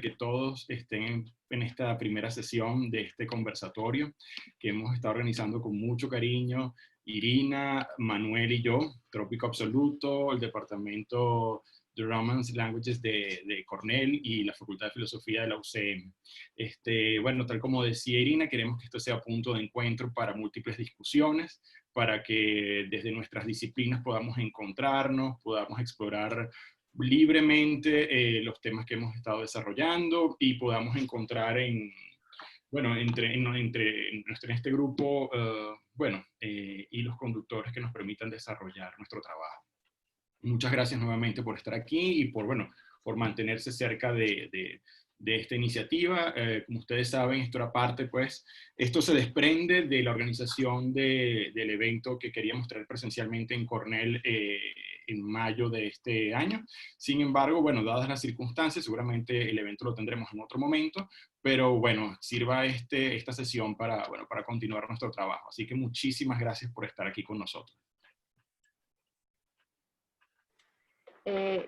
que todos estén en esta primera sesión de este conversatorio que hemos estado organizando con mucho cariño Irina, Manuel y yo, Trópico Absoluto, el Departamento de Romance Languages de Cornell y la Facultad de Filosofía de la UCM. Bueno, tal como decía Irina, queremos que esto sea punto de encuentro para múltiples discusiones, para que desde nuestras disciplinas podamos encontrarnos, podamos explorar libremente los temas que hemos estado desarrollando y podamos encontrar en este grupo, hilos conductores que nos permitan desarrollar nuestro trabajo. Muchas gracias nuevamente por estar aquí y por mantenerse cerca de esta iniciativa. Como ustedes saben, esto se desprende de la organización del evento que queríamos traer presencialmente en Cornell en mayo de este año. Sin embargo, dadas las circunstancias, seguramente el evento lo tendremos en otro momento, pero sirva esta sesión para continuar nuestro trabajo. Así que muchísimas gracias por estar aquí con nosotros.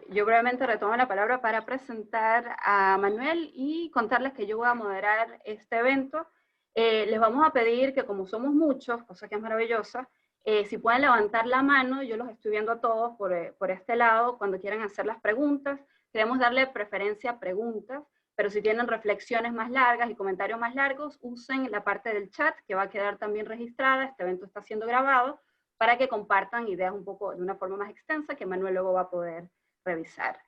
Yo brevemente retomo la palabra para presentar a Manuel y contarles que yo voy a moderar este evento. Les vamos a pedir que, como somos muchos, cosa que es maravillosa, si pueden levantar la mano, yo los estoy viendo a todos por este lado, cuando quieran hacer las preguntas. Queremos darle preferencia a preguntas, pero si tienen reflexiones más largas y comentarios más largos, usen la parte del chat, que va a quedar también registrada. Este evento está siendo grabado, para que compartan ideas un poco de una forma más extensa que Manuel luego va a poder revisar.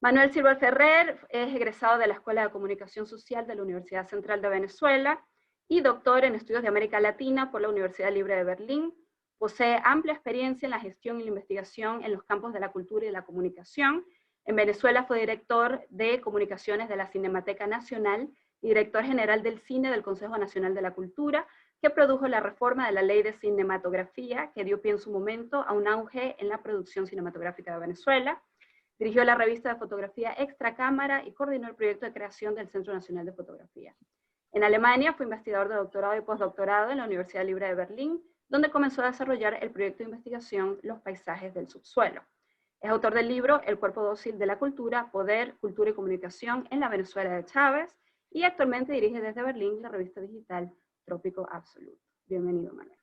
Manuel Silva Ferrer es egresado de la Escuela de Comunicación Social de la Universidad Central de Venezuela y doctor en Estudios de América Latina por la Universidad Libre de Berlín. Posee amplia experiencia en la gestión y la investigación en los campos de la cultura y de la comunicación. En Venezuela fue director de comunicaciones de la Cinemateca Nacional y director general del cine del Consejo Nacional de la Cultura, que produjo la reforma de la Ley de Cinematografía, que dio pie en su momento a un auge en la producción cinematográfica de Venezuela. Dirigió la revista de fotografía Extra Cámara y coordinó el proyecto de creación del Centro Nacional de Fotografía. En Alemania fue investigador de doctorado y postdoctorado en la Universidad Libre de Berlín, donde comenzó a desarrollar el proyecto de investigación Los paisajes del subsuelo. Es autor del libro El cuerpo dócil de la cultura, poder, cultura y comunicación en la Venezuela de Chávez, y actualmente dirige desde Berlín la revista digital Trópico Absoluto. Bienvenido, Manuel.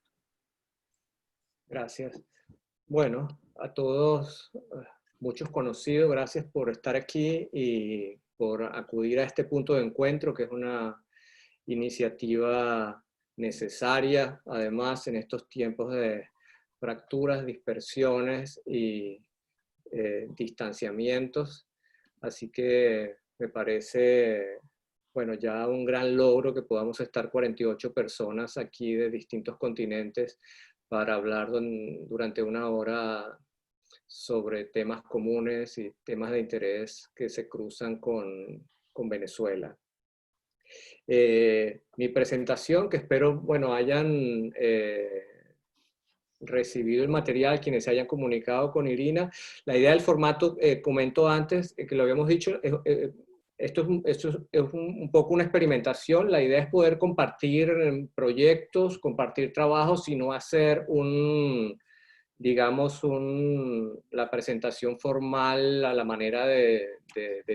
Gracias. Bueno, a todos, muchos conocidos, gracias por estar aquí y por acudir a este punto de encuentro, que es una iniciativa necesaria, además, en estos tiempos de fracturas, dispersiones y distanciamientos. Así que me parece, ya un gran logro que podamos estar 48 personas aquí de distintos continentes para hablar durante una hora sobre temas comunes y temas de interés que se cruzan con Venezuela. Mi presentación, que espero hayan recibido el material, quienes se hayan comunicado con Irina. La idea del formato, comento antes, que lo habíamos dicho, esto es un poco una experimentación. La idea es poder compartir proyectos, compartir trabajos, y no hacer la presentación formal a la manera de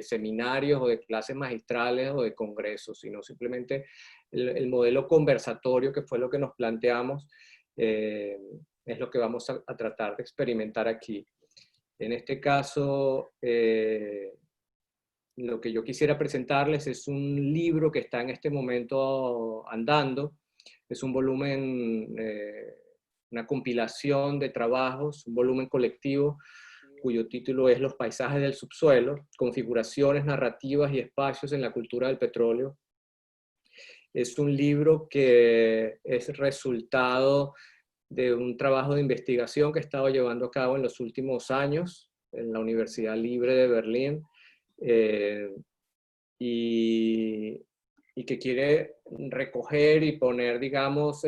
seminarios o de clases magistrales o de congresos, sino simplemente el modelo conversatorio, que fue lo que nos planteamos, es lo que vamos a tratar de experimentar aquí. En este caso, lo que yo quisiera presentarles es un libro que está en este momento andando. Es un volumen, una compilación de trabajos, un volumen colectivo, cuyo título es Los paisajes del subsuelo, configuraciones, narrativas y espacios en la cultura del petróleo. Es un libro que es resultado de un trabajo de investigación que he estado llevando a cabo en los últimos años en la Universidad Libre de Berlín, y que quiere recoger y poner, digamos,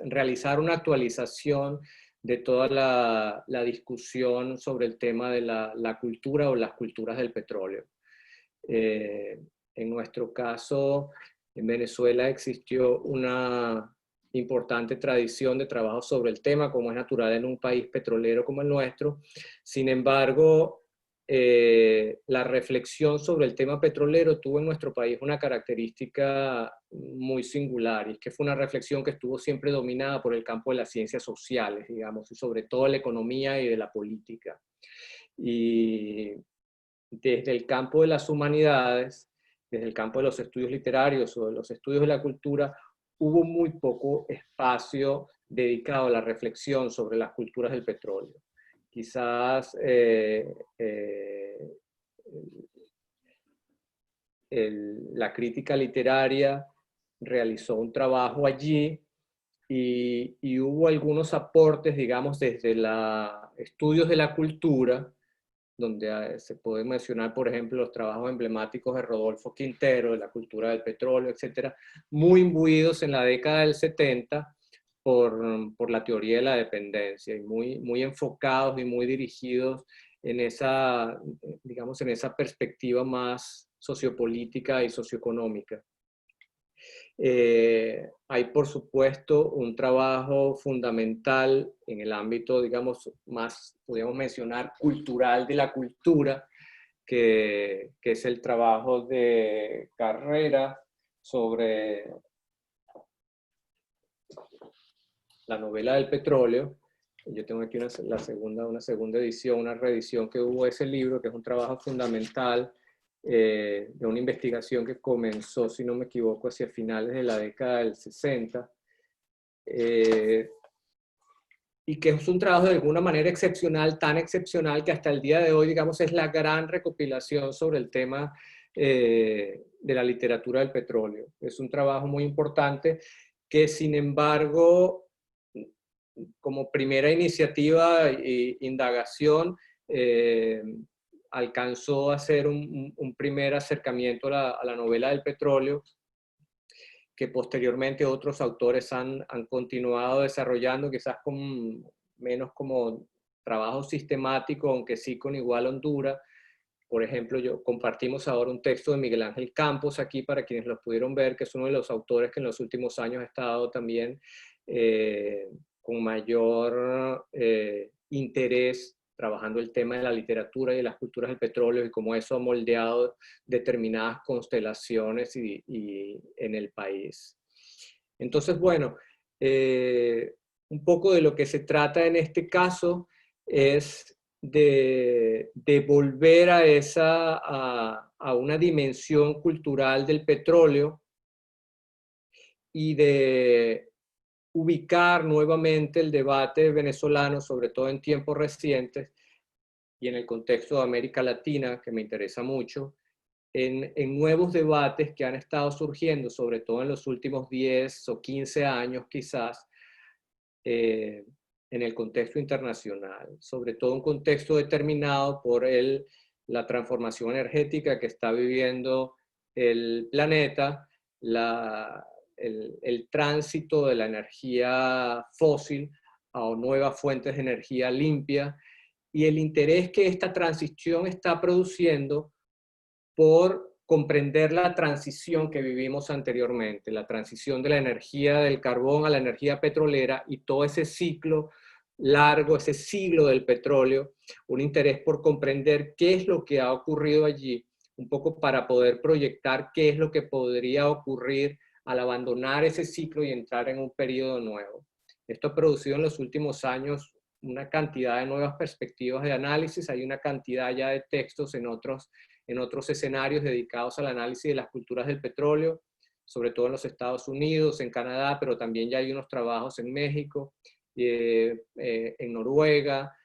realizar una actualización de toda la discusión sobre el tema de la cultura o las culturas del petróleo. En nuestro caso, en Venezuela existió una importante tradición de trabajo sobre el tema, como es natural en un país petrolero como el nuestro. Sin embargo, la reflexión sobre el tema petrolero tuvo en nuestro país una característica muy singular, y es que fue una reflexión que estuvo siempre dominada por el campo de las ciencias sociales, digamos, y sobre todo de la economía y de la política. Y desde el campo de las humanidades, desde el campo de los estudios literarios o de los estudios de la cultura, hubo muy poco espacio dedicado a la reflexión sobre las culturas del petróleo. Quizás la crítica literaria realizó un trabajo allí y hubo algunos aportes, digamos, desde los estudios de la cultura, donde se puede mencionar, por ejemplo, los trabajos emblemáticos de Rodolfo Quintero, de la cultura del petróleo, etcétera, muy imbuidos en la década del 70 por la teoría de la dependencia, y muy enfocados y muy dirigidos en esa, digamos, en esa perspectiva más sociopolítica y socioeconómica. Hay, por supuesto, un trabajo fundamental en el ámbito, digamos, más, podríamos mencionar, cultural de la cultura, que es el trabajo de Carrera sobre la novela del petróleo. Yo tengo aquí una segunda edición, una reedición que hubo de ese libro, que es un trabajo fundamental de una investigación que comenzó, si no me equivoco, hacia finales de la década del 60, y que es un trabajo de alguna manera excepcional, tan excepcional que hasta el día de hoy, digamos, es la gran recopilación sobre el tema de la literatura del petróleo. Es un trabajo muy importante que, sin embargo, como primera iniciativa e indagación, alcanzó a hacer un primer acercamiento a la novela del petróleo, que posteriormente otros autores han continuado desarrollando, quizás con menos como trabajo sistemático, aunque sí con igual hondura. Por ejemplo, compartimos ahora un texto de Miguel Ángel Campos aquí para quienes lo pudieron ver, que es uno de los autores que en los últimos años ha estado también con mayor interés trabajando el tema de la literatura y de las culturas del petróleo, y cómo eso ha moldeado determinadas constelaciones en el país. Entonces, bueno, un poco de lo que se trata en este caso es de volver a una dimensión cultural del petróleo y de ubicar nuevamente el debate venezolano, sobre todo en tiempos recientes y en el contexto de América Latina, que me interesa mucho, en nuevos debates que han estado surgiendo, sobre todo en los últimos 10 o 15 años quizás, en el contexto internacional, sobre todo un contexto determinado por la transformación energética que está viviendo el planeta, el tránsito de la energía fósil a nuevas fuentes de energía limpia, y el interés que esta transición está produciendo por comprender la transición que vivimos anteriormente, la transición de la energía del carbón a la energía petrolera y todo ese ciclo largo, ese siglo del petróleo, un interés por comprender qué es lo que ha ocurrido allí, un poco para poder proyectar qué es lo que podría ocurrir al abandonar ese ciclo y entrar en un periodo nuevo. Esto ha producido en los últimos años una cantidad de nuevas perspectivas de análisis, hay una cantidad ya de textos en otros escenarios dedicados al análisis de las culturas del petróleo, sobre todo en los Estados Unidos, en Canadá, pero también ya hay unos trabajos en México, en Noruega,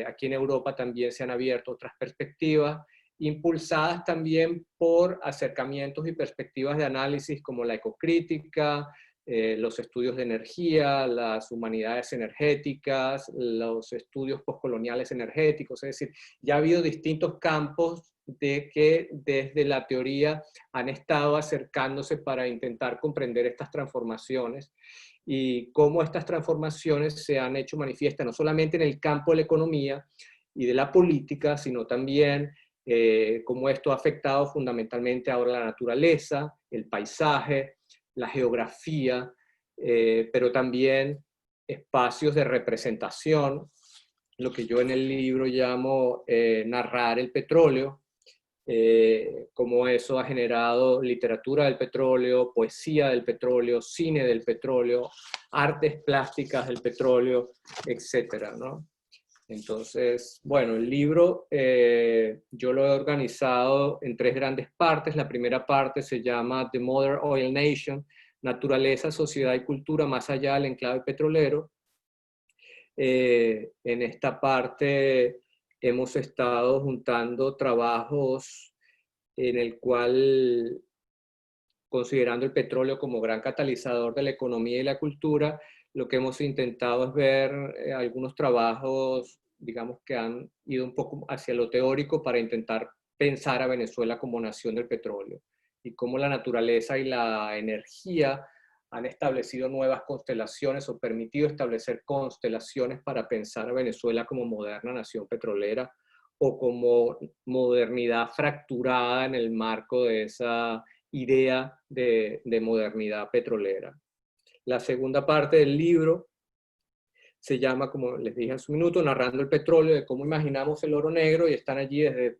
aquí en Europa también se han abierto otras perspectivas, impulsadas también por acercamientos y perspectivas de análisis como la ecocrítica, los estudios de energía, las humanidades energéticas, los estudios postcoloniales energéticos, es decir, ya ha habido distintos campos de que desde la teoría han estado acercándose para intentar comprender estas transformaciones y cómo estas transformaciones se han hecho manifiestas no solamente en el campo de la economía y de la política, sino también cómo esto ha afectado fundamentalmente ahora la naturaleza, el paisaje, la geografía, pero también espacios de representación lo que yo en el libro llamo narrar el petróleo, cómo eso ha generado literatura del petróleo, poesía del petróleo, cine del petróleo, artes plásticas del petróleo, etcétera, ¿no? Entonces, bueno, el libro yo lo he organizado en 3 grandes partes. La primera parte se llama The Modern Oil Nation, Naturaleza, Sociedad y Cultura más allá del enclave petrolero. En esta parte hemos estado juntando trabajos en el cual, considerando el petróleo como gran catalizador de la economía y la cultura, lo que hemos intentado es ver algunos trabajos, digamos, que han ido un poco hacia lo teórico para intentar pensar a Venezuela como nación del petróleo y cómo la naturaleza y la energía han establecido nuevas constelaciones o permitido establecer constelaciones para pensar a Venezuela como moderna nación petrolera o como modernidad fracturada en el marco de esa idea de modernidad petrolera. La segunda parte del libro se llama, como les dije hace un minuto, Narrando el petróleo, de cómo imaginamos el oro negro, y están allí desde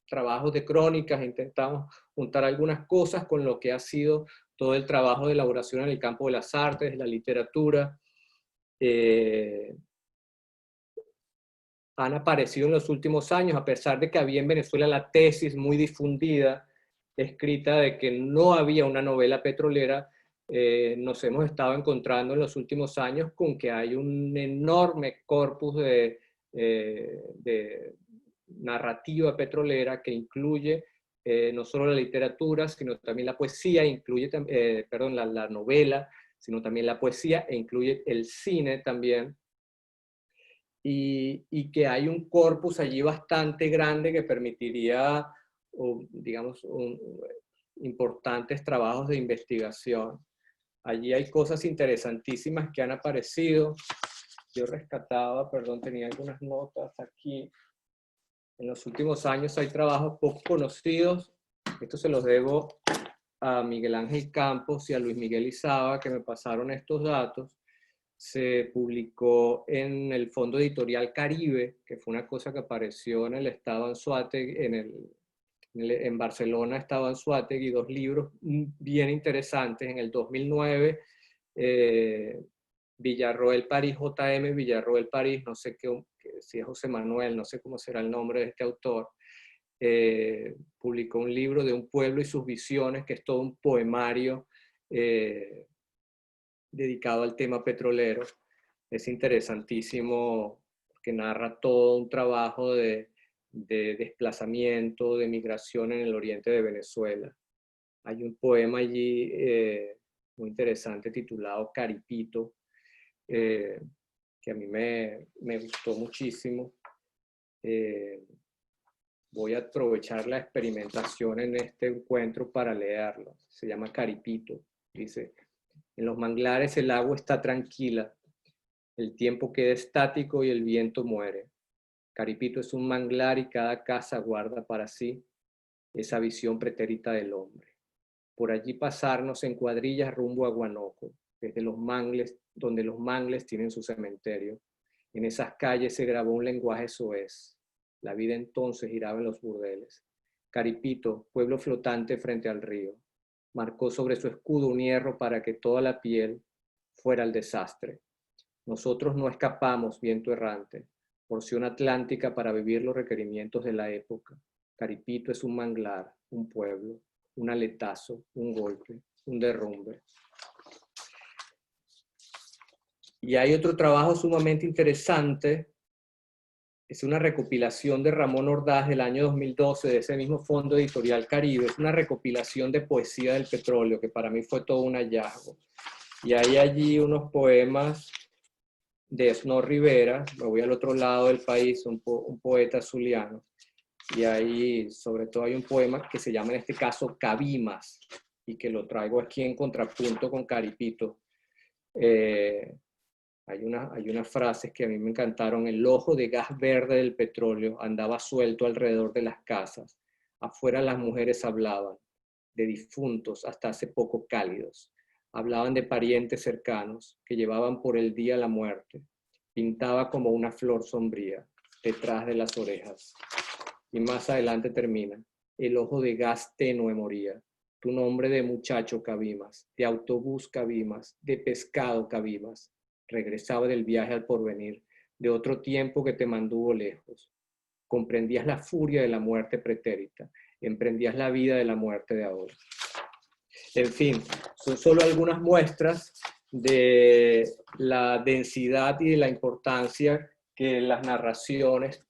trabajos de crónicas, intentamos juntar algunas cosas con lo que ha sido todo el trabajo de elaboración en el campo de las artes, de la literatura. Han aparecido en los últimos años, a pesar de que había en Venezuela la tesis muy difundida, escrita de que no había una novela petrolera. Nos hemos estado encontrando en los últimos años con que hay un enorme corpus de narrativa petrolera que incluye no solo la literatura, sino también la poesía, incluye, la novela, sino también la poesía, e incluye el cine también. Y que hay un corpus allí bastante grande que permitiría, digamos, importantes trabajos de investigación. Allí hay cosas interesantísimas que han aparecido. Yo rescataba, perdón, tenía algunas notas aquí. En los últimos años hay trabajos poco conocidos. Esto se los debo a Miguel Ángel Campos y a Luis Miguel Izaba, que me pasaron estos datos. Se publicó en el Fondo Editorial Caribe, que fue una cosa que apareció en el estado Anzoátegui, en Barcelona, estado Anzoátegui, 2 libros bien interesantes. En el 2009, Villarroel París, J.M. Villarroel París, no sé si es José Manuel, no sé cómo será el nombre de este autor, publicó un libro de un pueblo y sus visiones, que es todo un poemario dedicado al tema petrolero. Es interesantísimo porque narra todo un trabajo de desplazamiento, de migración en el oriente de Venezuela. Hay un poema allí muy interesante titulado Caripito, que a mí me gustó muchísimo. Voy a aprovechar la experimentación en este encuentro para leerlo. Se llama Caripito. Dice: en los manglares el agua está tranquila, el tiempo queda estático y el viento muere. Caripito es un manglar y cada casa guarda para sí esa visión pretérita del hombre. Por allí pasarnos en cuadrillas rumbo a Guanoco, desde los mangles, donde los mangles tienen su cementerio. En esas calles se grabó un lenguaje soez. La vida entonces giraba en los burdeles. Caripito, pueblo flotante frente al río, marcó sobre su escudo un hierro para que toda la piel fuera el desastre. Nosotros no escapamos, viento errante, porción atlántica para vivir los requerimientos de la época. Caripito es un manglar, un pueblo, un aletazo, un golpe, un derrumbe. Y hay otro trabajo sumamente interesante, es una recopilación de Ramón Ordaz del año 2012, de ese mismo Fondo Editorial Caribe. Es una recopilación de poesía del petróleo, que para mí fue todo un hallazgo. Y hay allí unos poemas de Snow Rivera, me voy al otro lado del país, un poeta zuliano, y ahí sobre todo hay un poema que se llama en este caso Cabimas, y que lo traigo aquí en contrapunto con Caripito. Hay unas frases que a mí me encantaron. El ojo de gas verde del petróleo andaba suelto alrededor de las casas. Afuera las mujeres hablaban de difuntos hasta hace poco cálidos. Hablaban de parientes cercanos que llevaban por el día la muerte. pintaba como una flor sombría detrás de las orejas. Y más adelante termina, el ojo de gas tenue moría, tu nombre de muchacho Cabimas, de autobús Cabimas, de pescado Cabimas, regresaba del viaje al porvenir, de otro tiempo que te mantuvo lejos. Comprendías la furia de la muerte pretérita, emprendías la vida de la muerte de ahora. En fin, son solo algunas muestras de la densidad y de la importancia que las narraciones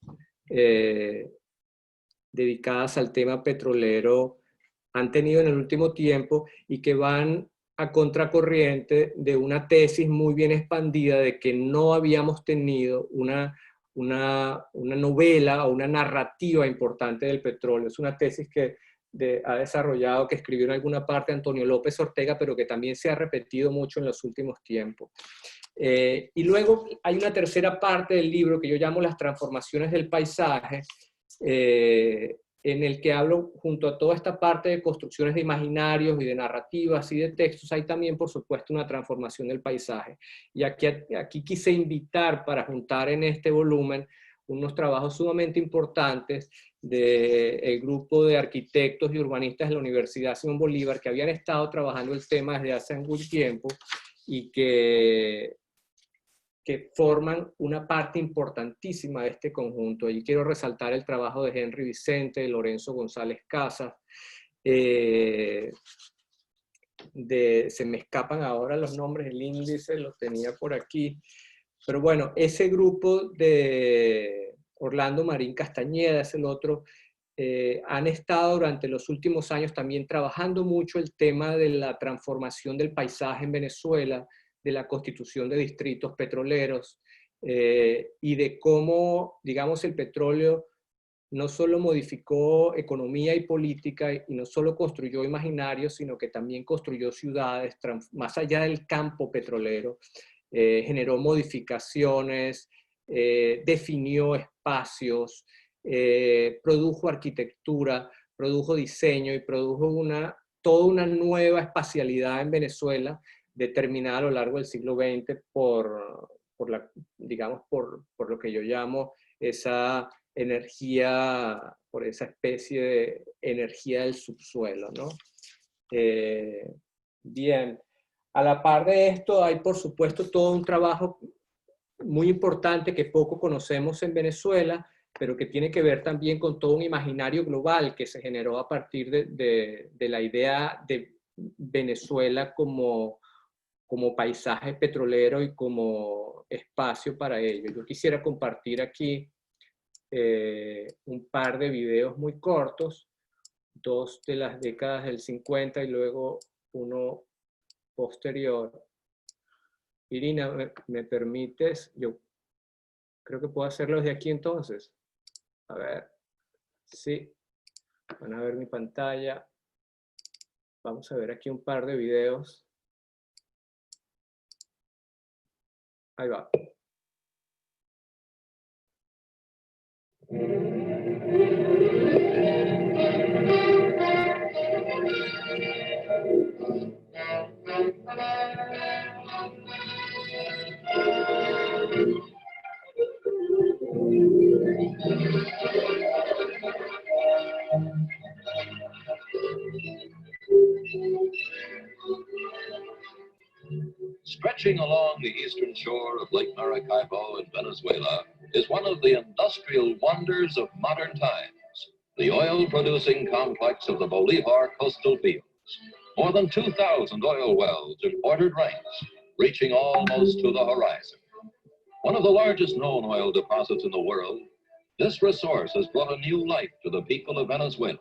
dedicadas al tema petrolero han tenido en el último tiempo y que van a contracorriente de una tesis muy bien expandida de que no habíamos tenido una novela o una narrativa importante del petróleo. Es una tesis que ha desarrollado, que escribió en alguna parte Antonio López Ortega, pero que también se ha repetido mucho en los últimos tiempos. Y luego hay una tercera parte del libro que yo llamo Las transformaciones del paisaje, en el que hablo, junto a toda esta parte de construcciones de imaginarios y de narrativas y de textos, hay también, por supuesto, una transformación del paisaje. Y aquí quise invitar para juntar en este volumen unos trabajos sumamente importantes del grupo de arquitectos y urbanistas de la Universidad Simón Bolívar, que habían estado trabajando el tema desde hace algún tiempo y que forman una parte importantísima de este conjunto. Y quiero resaltar el trabajo de Henry Vicente, de Lorenzo González Casas, se me escapan ahora los nombres, el índice los tenía por aquí, pero bueno, ese grupo de Orlando Marín Castañeda es el otro, han estado durante los últimos años también trabajando mucho el tema de la transformación del paisaje en Venezuela, de la constitución de distritos petroleros y de cómo, digamos, el petróleo no solo modificó economía y política y no solo construyó imaginarios, sino que también construyó ciudades más allá del campo petrolero, generó modificaciones, definió espacios, produjo arquitectura, produjo diseño y produjo toda una nueva espacialidad en Venezuela, determinada a lo largo del siglo XX por lo que yo llamo esa energía, por esa especie de energía del subsuelo, ¿no? Bien, a la par de esto hay por supuesto todo un trabajo muy importante que poco conocemos en Venezuela, pero que tiene que ver también con todo un imaginario global que se generó a partir de la idea de Venezuela como paisaje petrolero y como espacio para ello. Yo quisiera compartir aquí un par de videos muy cortos, dos de las décadas del 50 y luego uno posterior. Irina, ¿me permites? Yo creo que puedo hacerlo desde aquí entonces. A ver, sí, van a ver mi pantalla. Vamos a ver aquí un par de videos. Ahí va. Stretching along the eastern shore of Lake Maracaibo in Venezuela is one of the industrial wonders of modern times, the oil-producing complex of the Bolivar coastal fields. More than 2,000 oil wells in ordered ranks, reaching almost to the horizon. One of the largest known oil deposits in the world, this resource has brought a new life to the people of Venezuela.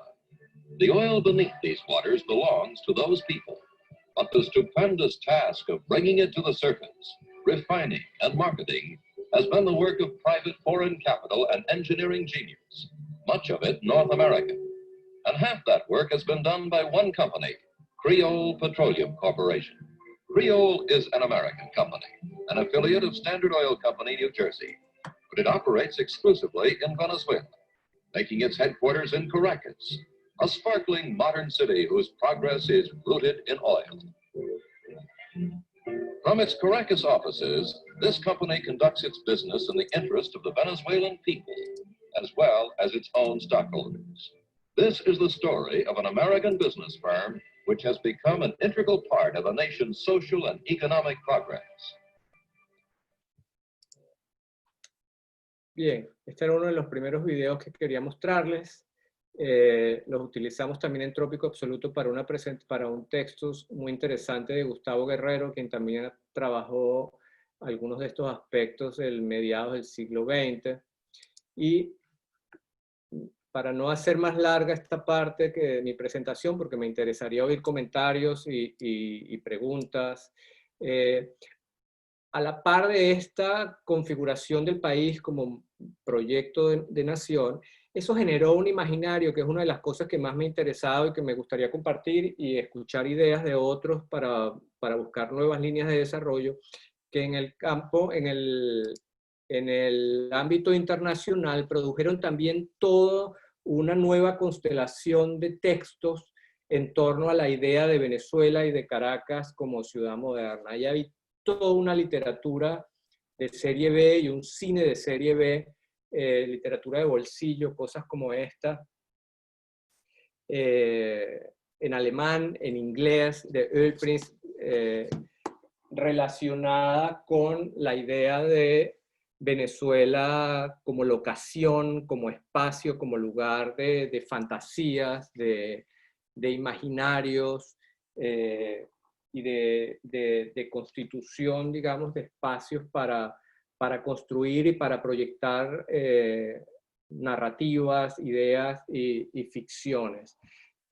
The oil beneath these waters belongs to those people, but the stupendous task of bringing it to the surface, refining and marketing, has been the work of private foreign capital and engineering genius, much of it North American. And half that work has been done by one company, Creole Petroleum Corporation. Creole is an American company, an affiliate of Standard Oil Company, New Jersey, but it operates exclusively in Venezuela, making its headquarters in Caracas, a sparkling modern city whose progress is rooted in oil. From its Caracas offices, This company conducts its business in the interest of the Venezuelan people, as well as its own stockholders. This is the story of an American business firm which has become an integral part of a nation's social and economic progress. Bien, este era uno de los primeros videos que quería mostrarles. Los utilizamos también en Trópico Absoluto para un texto muy interesante de Gustavo Guerrero, quien también trabajó algunos de estos aspectos del mediados del siglo XX. Y para no hacer más larga esta parte de mi presentación, porque me interesaría oír comentarios y preguntas, a la par de esta configuración del país como proyecto de nación, eso generó un imaginario que es una de las cosas que más me ha interesado y que me gustaría compartir y escuchar ideas de otros para buscar nuevas líneas de desarrollo, que en el campo, en el ámbito internacional, produjeron también toda una nueva constelación de textos en torno a la idea de Venezuela y de Caracas como ciudad moderna. Y hay toda una literatura de serie B y un cine de serie B, literatura de bolsillo, cosas como esta, en alemán, en inglés, de Ölprinz, relacionada con la idea de Venezuela como locación, como espacio, como lugar de fantasías, de imaginarios, y de constitución, digamos, de espacios para construir y para proyectar narrativas, ideas y ficciones.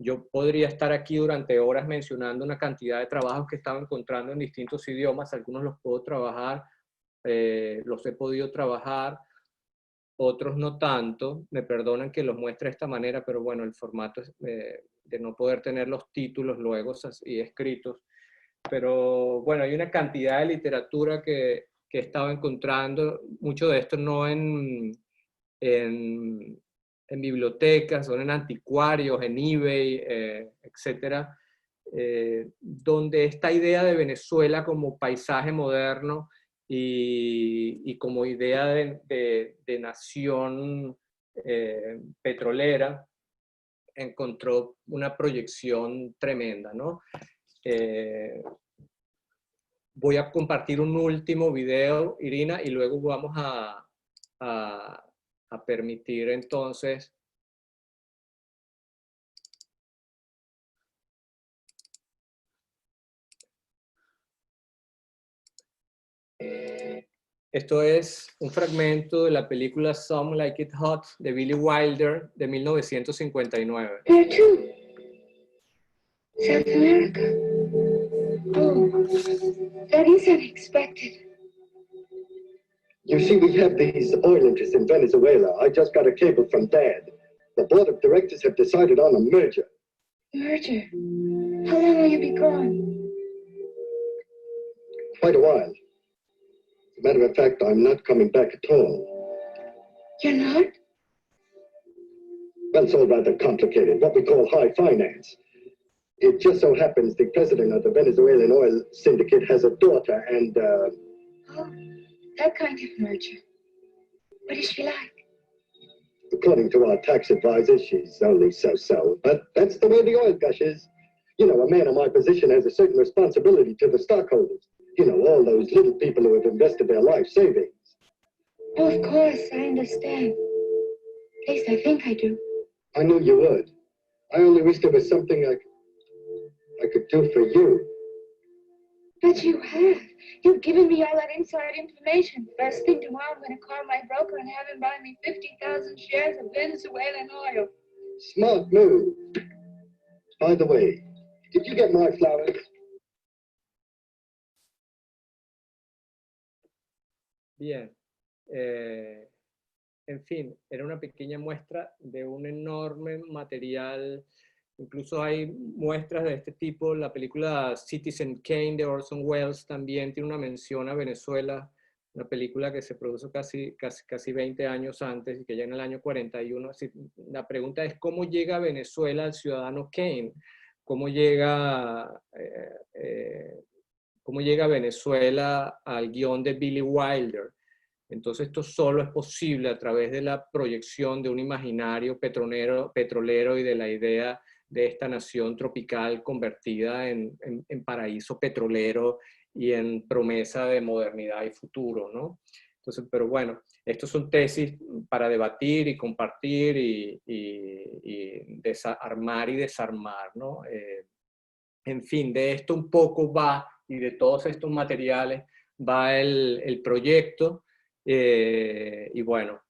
Yo podría estar aquí durante horas mencionando una cantidad de trabajos que he estado encontrando en distintos idiomas, algunos los puedo trabajar, los he podido trabajar, otros no tanto, me perdonan que los muestre de esta manera, pero bueno, el formato es, de no poder tener los títulos luego y escritos. Pero bueno, hay una cantidad de literatura que he estado encontrando, mucho de esto no en bibliotecas, son en anticuarios, en eBay, etcétera, donde esta idea de Venezuela como paisaje moderno y como idea de nación petrolera encontró una proyección tremenda, ¿no? Voy a compartir un último video, Irina, y luego vamos a permitir entonces esto es un fragmento de la película Some Like It Hot de Billy Wilder de 1959. Where to? South America. Oh, that is unexpected. You see, we have these oil interests in Venezuela. I just got a cable from Dad. The board of directors have decided on a merger. Merger? How long will you be gone? Quite a while. As a matter of fact, I'm not coming back at all. You're not? Well, it's all rather complicated, what we call high finance. It just so happens the president of the Venezuelan oil syndicate has a daughter and, Oh, that kind of merger. What is she like? according to our tax advisor, she's only so-so. But that's the way the oil gush is. You know, a man in my position has a certain responsibility to the stockholders. You know, all those little people who have invested their life savings. Oh, of course, I understand. At least I think I do. I knew you would. I only wish there was something I could do for you. But you have. You've given me all that inside information. First thing tomorrow, I'm going to call my broker and have him buy me 50,000 shares of Venezuelan oil. Smart move. By the way, did you get my flowers? Bien. En fin, era una pequeña muestra de un enorme material. Incluso hay muestras de este tipo. La película Citizen Kane de Orson Welles también tiene una mención a Venezuela, una película que se produjo casi 20 años antes y que ya en el año 41. Así, la pregunta es cómo llega Venezuela al ciudadano Kane, cómo llega cómo llega Venezuela al guión de Billy Wilder. Entonces esto solo es posible a través de la proyección de un imaginario petrolero y de la idea de esta nación tropical convertida en paraíso petrolero y en promesa de modernidad y futuro, ¿no? Entonces, pero bueno, estos son tesis para debatir y compartir y armar y desarmar, ¿no? En fin, de esto un poco va, y de todos estos materiales va el proyecto. Y bueno,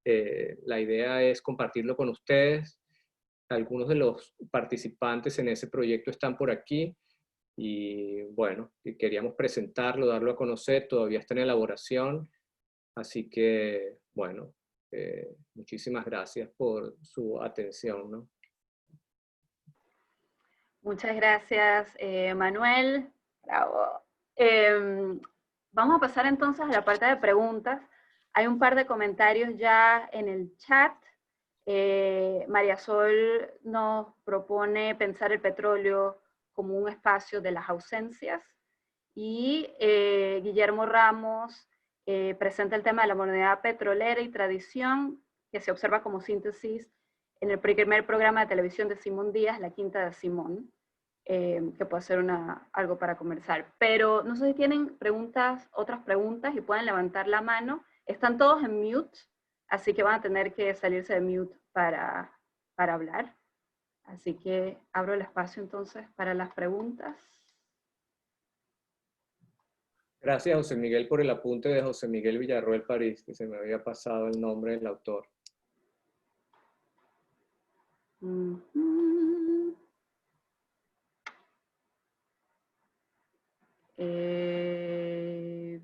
la idea es compartirlo con ustedes. Algunos de los participantes en ese proyecto están por aquí y bueno, queríamos presentarlo, darlo a conocer, todavía está en elaboración, así que bueno, muchísimas gracias por su atención, ¿no? Muchas gracias, Manuel. Bravo. Vamos a pasar entonces a la parte de preguntas. Hay un par de comentarios ya en el chat. María Sol nos propone pensar el petróleo como un espacio de las ausencias. Y Guillermo Ramos presenta el tema de la modernidad petrolera y tradición, que se observa como síntesis en el primer programa de televisión de Simón Díaz, La Quinta de Simón, que puede ser algo para conversar. Pero no sé si tienen otras preguntas y pueden levantar la mano. Están todos en mute, así que van a tener que salirse de mute para hablar. Así que abro el espacio entonces para las preguntas. Gracias, José Miguel, por el apunte de José Miguel Villarroel París, que se me había pasado el nombre del autor.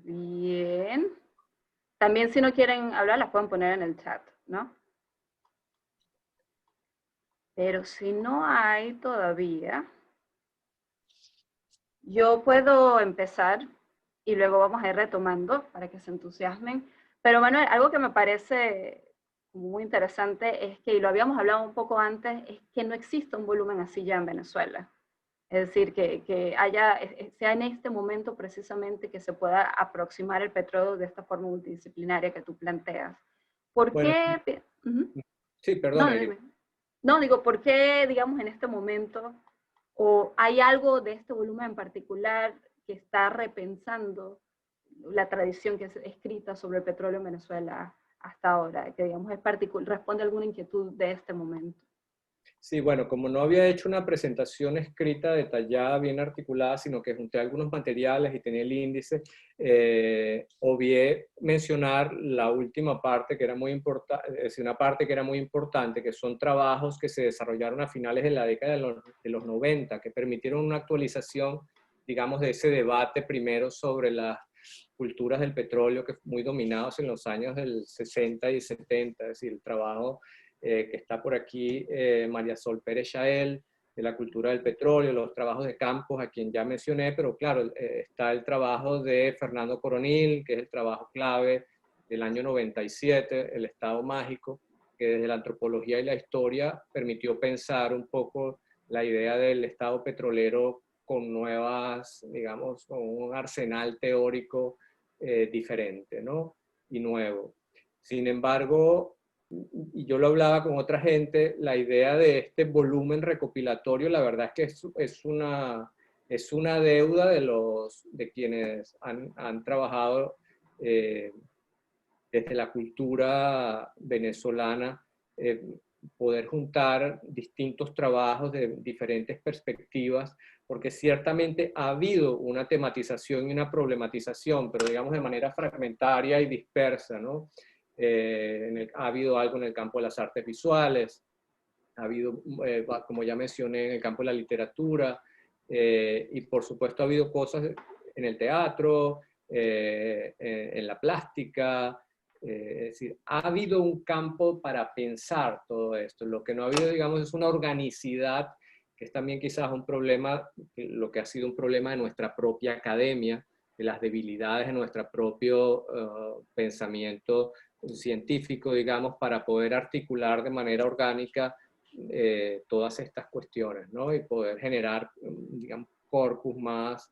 Bien. También si no quieren hablar, las pueden poner en el chat, ¿no? Pero si no hay todavía, yo puedo empezar y luego vamos a ir retomando para que se entusiasmen. Pero Manuel, algo que me parece muy interesante es que, y lo habíamos hablado un poco antes, es que no existe un volumen así ya en Venezuela. Es decir, que sea en este momento precisamente que se pueda aproximar el petróleo de esta forma multidisciplinaria que tú planteas. ¿Por qué? Sí, perdón. No, digo, ¿por qué, digamos, en este momento, o hay algo de este volumen en particular que está repensando la tradición que es escrita sobre el petróleo en Venezuela hasta ahora, que, digamos, responde a alguna inquietud de este momento? Sí, bueno, como no había hecho una presentación escrita detallada, bien articulada, sino que junté algunos materiales y tenía el índice, obvié mencionar la última parte que era muy importante, es decir, una parte que era muy importante, que son trabajos que se desarrollaron a finales de la década de los 90, que permitieron una actualización, digamos, de ese debate primero sobre las culturas del petróleo, que muy dominados en los años del 60 y 70, es decir, el trabajo que está por aquí, María Sol Pérez Yael, de la cultura del petróleo, los trabajos de Campos, a quien ya mencioné, pero claro, está el trabajo de Fernando Coronil, que es el trabajo clave del año 97, El Estado Mágico, que desde la antropología y la historia permitió pensar un poco la idea del Estado petrolero con nuevas, digamos, con un arsenal teórico diferente, ¿no? Y nuevo. Sin embargo, y yo lo hablaba con otra gente, la idea de este volumen recopilatorio, la verdad es que es una deuda de quienes han trabajado desde la cultura venezolana, poder juntar distintos trabajos de diferentes perspectivas, porque ciertamente ha habido una tematización y una problematización, pero digamos de manera fragmentaria y dispersa, ¿no? Ha habido algo en el campo de las artes visuales, ha habido, como ya mencioné, en el campo de la literatura, y por supuesto ha habido cosas en el teatro, en la plástica, es decir, ha habido un campo para pensar todo esto. Lo que no ha habido, digamos, es una organicidad, que es también quizás un problema, lo que ha sido un problema de nuestra propia academia, de las debilidades de nuestro propio pensamiento científico, digamos, para poder articular de manera orgánica todas estas cuestiones, ¿no? Y poder generar, digamos, corpus más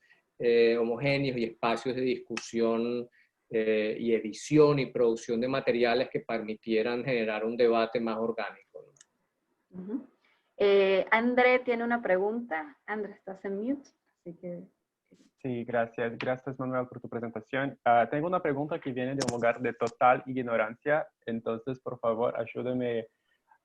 homogéneos y espacios de discusión y edición y producción de materiales que permitieran generar un debate más orgánico, ¿no? André tiene una pregunta. André, estás en mute, así que... Sí, gracias. Gracias, Manuel, por tu presentación. Tengo una pregunta que viene de un lugar de total ignorancia, entonces, por favor, ayúdame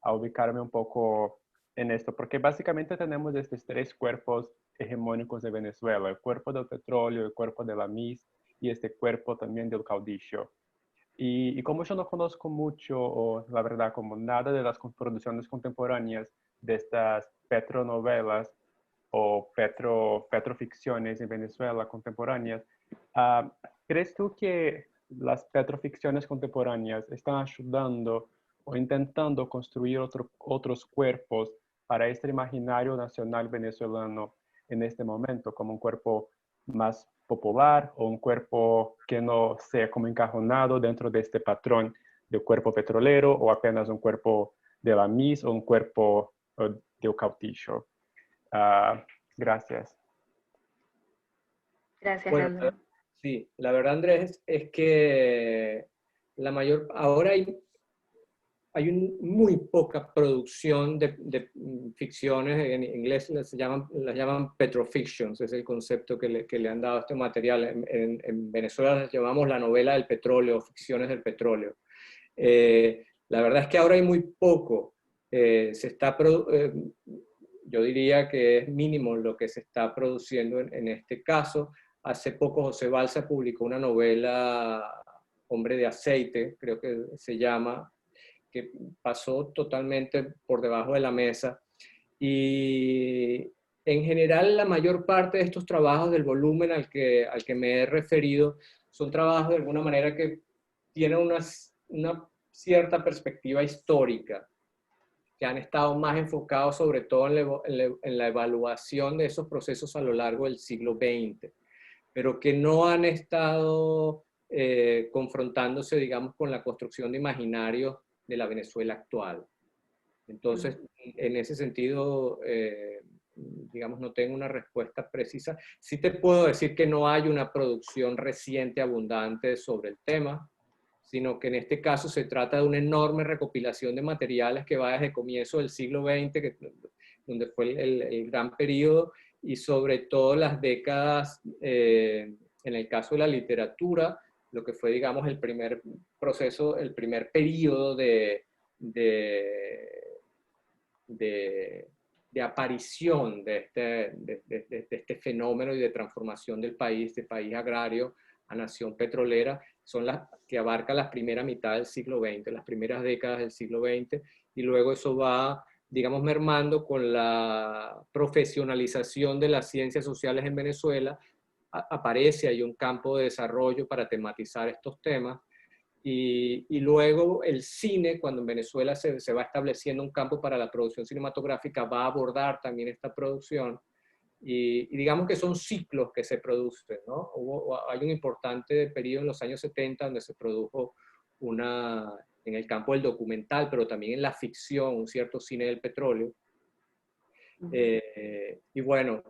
a ubicarme un poco en esto, porque básicamente tenemos estos tres cuerpos hegemónicos de Venezuela, el cuerpo del petróleo, el cuerpo de la MIS y este cuerpo también del caudillo. Y como yo no conozco mucho, o la verdad, como nada de las producciones contemporáneas de estas petronovelas o petroficciones en Venezuela contemporáneas, ¿crees tú que las petroficciones contemporáneas están ayudando o intentando construir otros cuerpos para este imaginario nacional venezolano en este momento, como un cuerpo más popular o un cuerpo que no sea como encajonado dentro de este patrón del cuerpo petrolero o apenas un cuerpo de la MIS o un cuerpo del caudillo? Gracias. Gracias, Bueno, André. sí, la verdad, Andrés, es que ahora hay muy poca producción de ficciones, en inglés las llaman petrofictions, es el concepto que le han dado a este material. En Venezuela las llamamos la novela del petróleo, ficciones del petróleo. La verdad es que ahora hay muy poco. Yo diría que es mínimo lo que se está produciendo en este caso. Hace poco José Balsa publicó una novela, Hombre de Aceite, creo que se llama, que pasó totalmente por debajo de la mesa. Y en general la mayor parte de estos trabajos del volumen al que me he referido son trabajos de alguna manera que tienen una cierta perspectiva histórica, que han estado más enfocados sobre todo en la evaluación de esos procesos a lo largo del siglo XX, pero que no han estado confrontándose, digamos, con la construcción de imaginarios de la Venezuela actual. Entonces, en ese sentido, digamos, no tengo una respuesta precisa. Sí te puedo decir que no hay una producción reciente abundante sobre el tema, sino que en este caso se trata de una enorme recopilación de materiales que va desde el comienzo del siglo XX, donde fue el gran periodo, y sobre todo las décadas, en el caso de la literatura, lo que fue, digamos, el primer proceso, el primer periodo de aparición de este fenómeno y de transformación del país, de país agrario a nación petrolera, son las que abarcan la primera mitad del siglo XX, las primeras décadas del siglo XX, y luego eso va, digamos, mermando con la profesionalización de las ciencias sociales en Venezuela. Aparece ahí un campo de desarrollo para tematizar estos temas, y luego el cine, cuando en Venezuela se va estableciendo un campo para la producción cinematográfica, va a abordar también esta producción, y digamos que son ciclos que se producen, ¿no? Hay un importante periodo en los años 70 donde se produjo en el campo del documental, pero también en la ficción, un cierto cine del petróleo. Y bueno,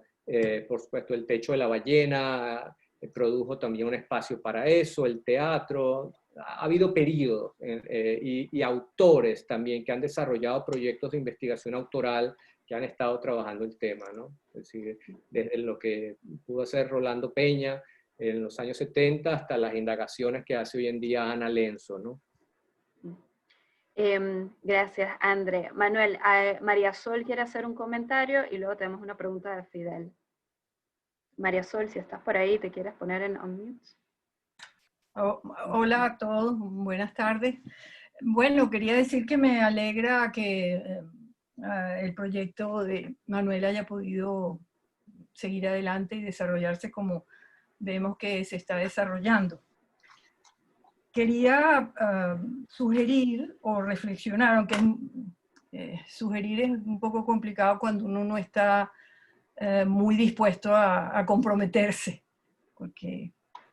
por supuesto, El Techo de la Ballena produjo también un espacio para eso, el teatro. Ha habido periodos y autores también que han desarrollado proyectos de investigación autoral que han estado trabajando el tema, ¿no? Es decir, desde lo que pudo hacer Rolando Peña en los años 70 hasta las indagaciones que hace hoy en día Ana Lenzo, ¿no? Gracias, André. Manuel, María Sol quiere hacer un comentario y luego tenemos una pregunta de Fidel. María Sol, si estás por ahí, ¿te quieres poner en unmute? Hola a todos, buenas tardes. Bueno, quería decir que me alegra que el proyecto de Manuel haya podido seguir adelante y desarrollarse como vemos que se está desarrollando. Quería sugerir o reflexionar, aunque sugerir es un poco complicado cuando uno no está muy dispuesto a comprometerse,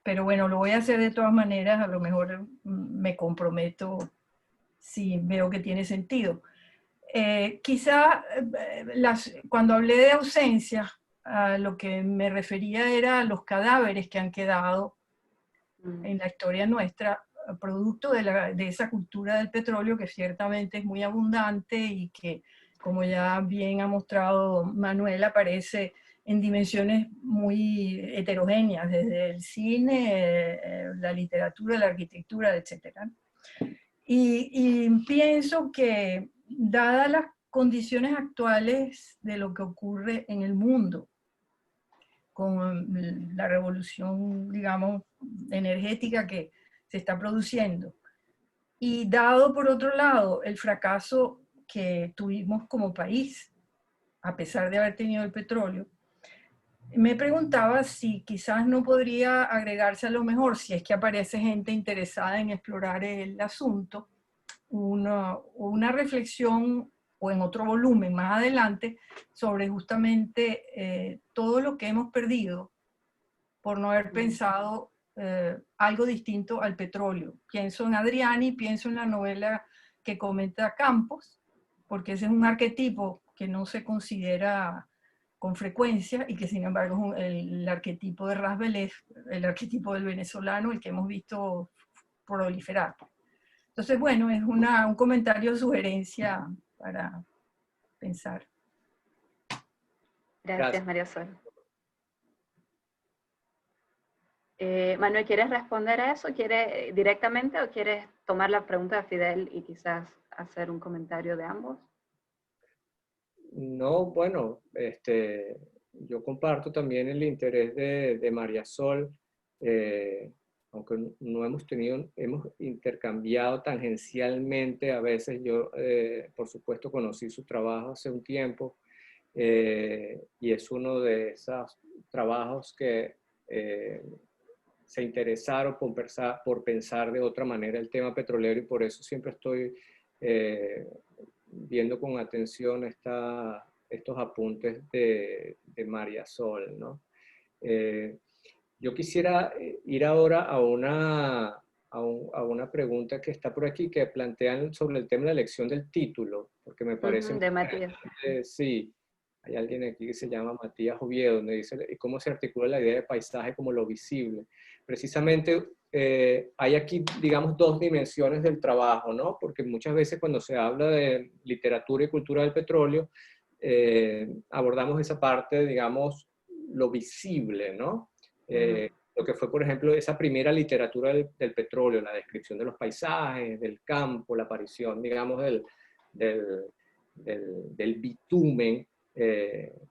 pero bueno, lo voy a hacer de todas maneras, a lo mejor me comprometo si veo que tiene sentido. Quizá cuando hablé de ausencia, lo que me refería era a los cadáveres que han quedado en la historia nuestra, producto de esa cultura del petróleo que ciertamente es muy abundante y que, como ya bien ha mostrado Manuel, aparece en dimensiones muy heterogéneas, desde el cine, la literatura, la arquitectura, etc. Y pienso que, dadas las condiciones actuales de lo que ocurre en el mundo, con la revolución, digamos, energética que se está produciendo, y dado por otro lado el fracaso que tuvimos como país, a pesar de haber tenido el petróleo, me preguntaba si quizás no podría agregarse a lo mejor, si es que aparece gente interesada en explorar el asunto, una reflexión, o en otro volumen más adelante, sobre justamente todo lo que hemos perdido por no haber pensado algo distinto al petróleo. Pienso en Adriani, pienso en la novela que comenta Campos, porque ese es un arquetipo que no se considera con frecuencia y que sin embargo es el arquetipo de Rasbelef, el arquetipo del venezolano, el que hemos visto proliferar. Entonces, bueno, es un comentario, sugerencia para pensar. Gracias, María Sol. Manuel, ¿quieres responder a eso? ¿Quieres directamente o quieres tomar la pregunta de Fidel y quizás hacer un comentario de ambos? No, bueno, yo comparto también el interés de María Sol, aunque no hemos intercambiado tangencialmente, a veces yo, por supuesto, conocí su trabajo hace un tiempo, y es uno de esos trabajos que se interesaron por pensar de otra manera el tema petrolero, y por eso siempre estoy viendo con atención estos apuntes de María Sol, ¿no? Yo quisiera ir ahora a una pregunta que está por aquí, que plantean sobre el tema de la elección del título, porque me parece... de Matías. Sí, hay alguien aquí que se llama Matías Oviedo, donde dice cómo se articula la idea de paisaje como lo visible. Precisamente hay aquí, digamos, dos dimensiones del trabajo, ¿no? Porque muchas veces cuando se habla de literatura y cultura del petróleo, abordamos esa parte, digamos, lo visible, ¿no? Lo que fue, por ejemplo, esa primera literatura del petróleo, la descripción de los paisajes, del campo, la aparición, digamos, del bitumen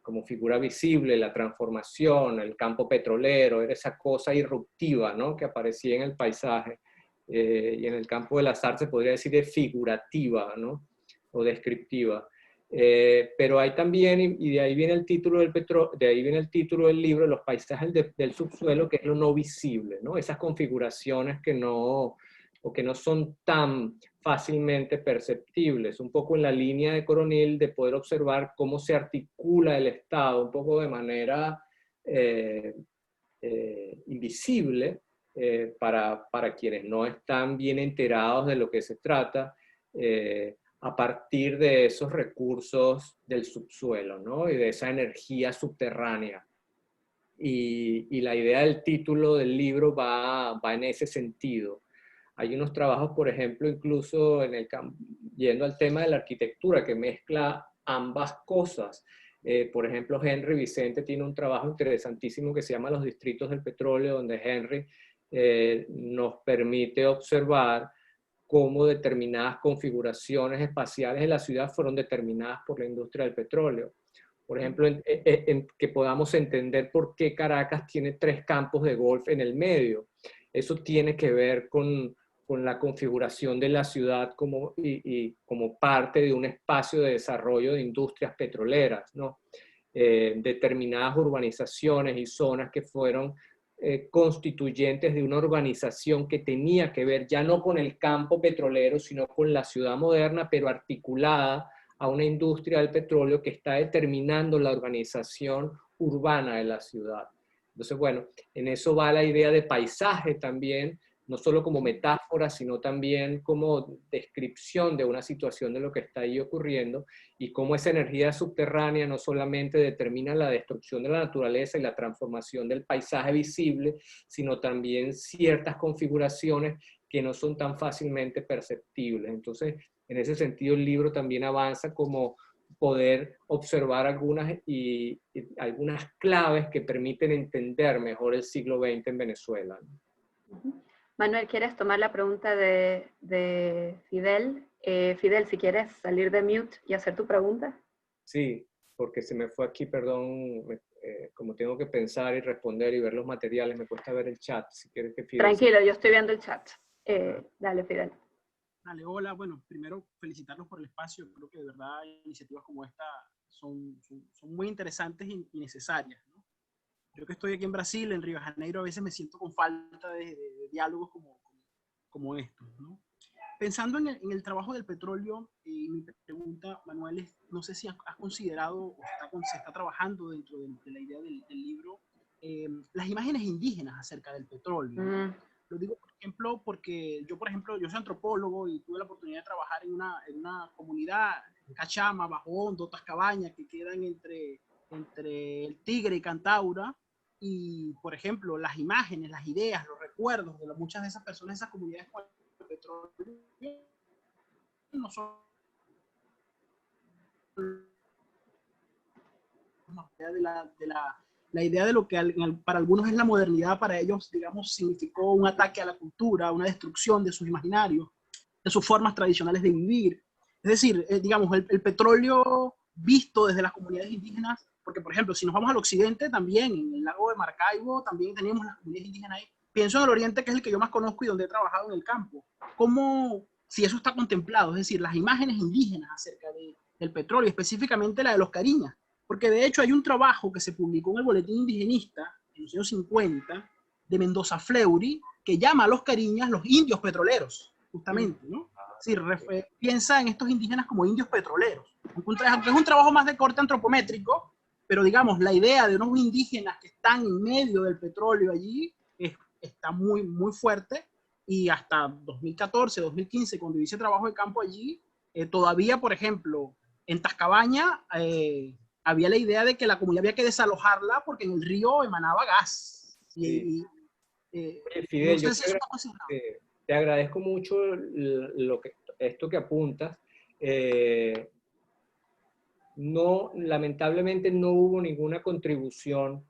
como figura visible, la transformación, el campo petrolero, era esa cosa irruptiva, ¿no?, que aparecía en el paisaje. Y en el campo de las artes se podría decir de figurativa, ¿no?, o descriptiva. Pero hay también, y de ahí viene el título del libro, los paisajes del subsuelo, que es lo no visible, ¿no? Esas configuraciones que no son tan fácilmente perceptibles, un poco en la línea de Coronil, de poder observar cómo se articula el Estado, un poco de manera invisible, para quienes no están bien enterados de lo que se trata, a partir de esos recursos del subsuelo, ¿no?, y de esa energía subterránea. Y la idea del título del libro va en ese sentido. Hay unos trabajos, por ejemplo, incluso yendo al tema de la arquitectura, que mezcla ambas cosas. Por ejemplo, Henry Vicente tiene un trabajo interesantísimo que se llama Los distritos del petróleo, donde Henry nos permite observar cómo determinadas configuraciones espaciales de la ciudad fueron determinadas por la industria del petróleo. Por ejemplo, que podamos entender por qué Caracas tiene 3 campos de golf en el medio. Eso tiene que ver con la configuración de la ciudad como parte de un espacio de desarrollo de industrias petroleras, ¿no? Determinadas urbanizaciones y zonas que fueron constituyentes de una urbanización que tenía que ver ya no con el campo petrolero, sino con la ciudad moderna, pero articulada a una industria del petróleo que está determinando la organización urbana de la ciudad. Entonces, bueno, en eso va la idea de paisaje también, no solo como metáfora, sino también como descripción de una situación de lo que está ahí ocurriendo, y cómo esa energía subterránea no solamente determina la destrucción de la naturaleza y la transformación del paisaje visible, sino también ciertas configuraciones que no son tan fácilmente perceptibles. Entonces, en ese sentido, el libro también avanza como poder observar algunas claves que permiten entender mejor el siglo XX en Venezuela. Manuel, ¿quieres tomar la pregunta de Fidel? Fidel, si quieres salir de mute y hacer tu pregunta. Sí, porque se me fue aquí, perdón, como tengo que pensar y responder y ver los materiales, me cuesta ver el chat. Si quieres que Fidel... Tranquilo, yo estoy viendo el chat. Dale, Fidel. Dale, hola. Bueno, primero felicitarlos por el espacio. Creo que de verdad iniciativas como esta son muy interesantes y necesarias, ¿no? Yo que estoy aquí en Brasil, en Río de Janeiro, a veces me siento con falta de diálogos como estos, ¿no? Pensando en el trabajo del petróleo, mi pregunta, Manuel, es, no sé si has considerado o se está trabajando dentro de la idea del libro las imágenes indígenas acerca del petróleo, ¿no? Lo digo, por ejemplo, porque yo, yo soy antropólogo y tuve la oportunidad de trabajar en una comunidad, en Cachama, Bajo Hondo, Tascabaña, que quedan entre el Tigre y Cantaura, y, por ejemplo, las imágenes, las ideas, los recuerdos de muchas de esas personas, de esas comunidades con el petróleo, no son la idea de lo que para algunos es la modernidad, para ellos, digamos, significó un ataque a la cultura, una destrucción de sus imaginarios, de sus formas tradicionales de vivir. Es decir, digamos, el petróleo visto desde las comunidades indígenas, porque, por ejemplo, si nos vamos al occidente, también en el lago de Maracaibo, también tenemos las comunidades indígenas ahí. Pienso en el oriente, que es el que yo más conozco y donde he trabajado en el campo. ¿Cómo, si eso está contemplado? Es decir, las imágenes indígenas acerca del petróleo, específicamente la de los cariñas. Porque de hecho hay un trabajo que se publicó en el Boletín Indigenista en los años 50 de Mendoza Fleury que llama a los cariñas los indios petroleros, justamente, ¿no? Es decir, piensa en estos indígenas como indios petroleros. Es un trabajo más de corte antropométrico, pero digamos, la idea de unos indígenas que están en medio del petróleo allí está muy, muy fuerte, y hasta 2014, 2015, cuando hice trabajo de campo allí, todavía, por ejemplo, en Tascabaña, había la idea de que la comunidad había que desalojarla porque en el río emanaba gas. Sí. Fidel, no sé si te agradezco mucho esto que apuntas. Lamentablemente no hubo ninguna contribución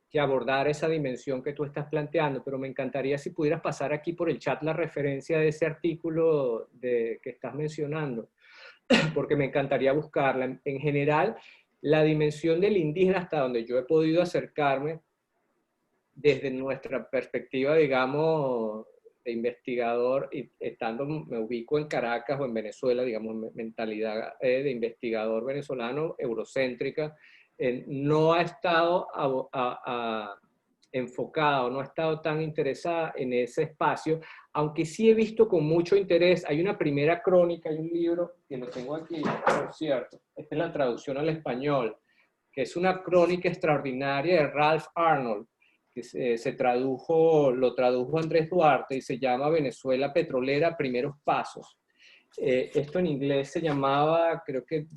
que abordara esa dimensión que tú estás planteando, pero me encantaría si pudieras pasar aquí por el chat la referencia de ese artículo que estás mencionando, porque me encantaría buscarla. En general, la dimensión del indígena, hasta donde yo he podido acercarme, desde nuestra perspectiva, digamos, de investigador, y me ubico en Caracas o en Venezuela, digamos, mentalidad de investigador venezolano, eurocéntrica, no ha estado enfocada o no ha estado tan interesada en ese espacio, aunque sí he visto con mucho interés. Hay una primera crónica, hay un libro, que lo tengo aquí, por cierto, esta es la traducción al español, que es una crónica extraordinaria de Ralph Arnold, que lo tradujo Andrés Duarte, y se llama Venezuela Petrolera, Primeros Pasos. Esto en inglés se llamaba, creo que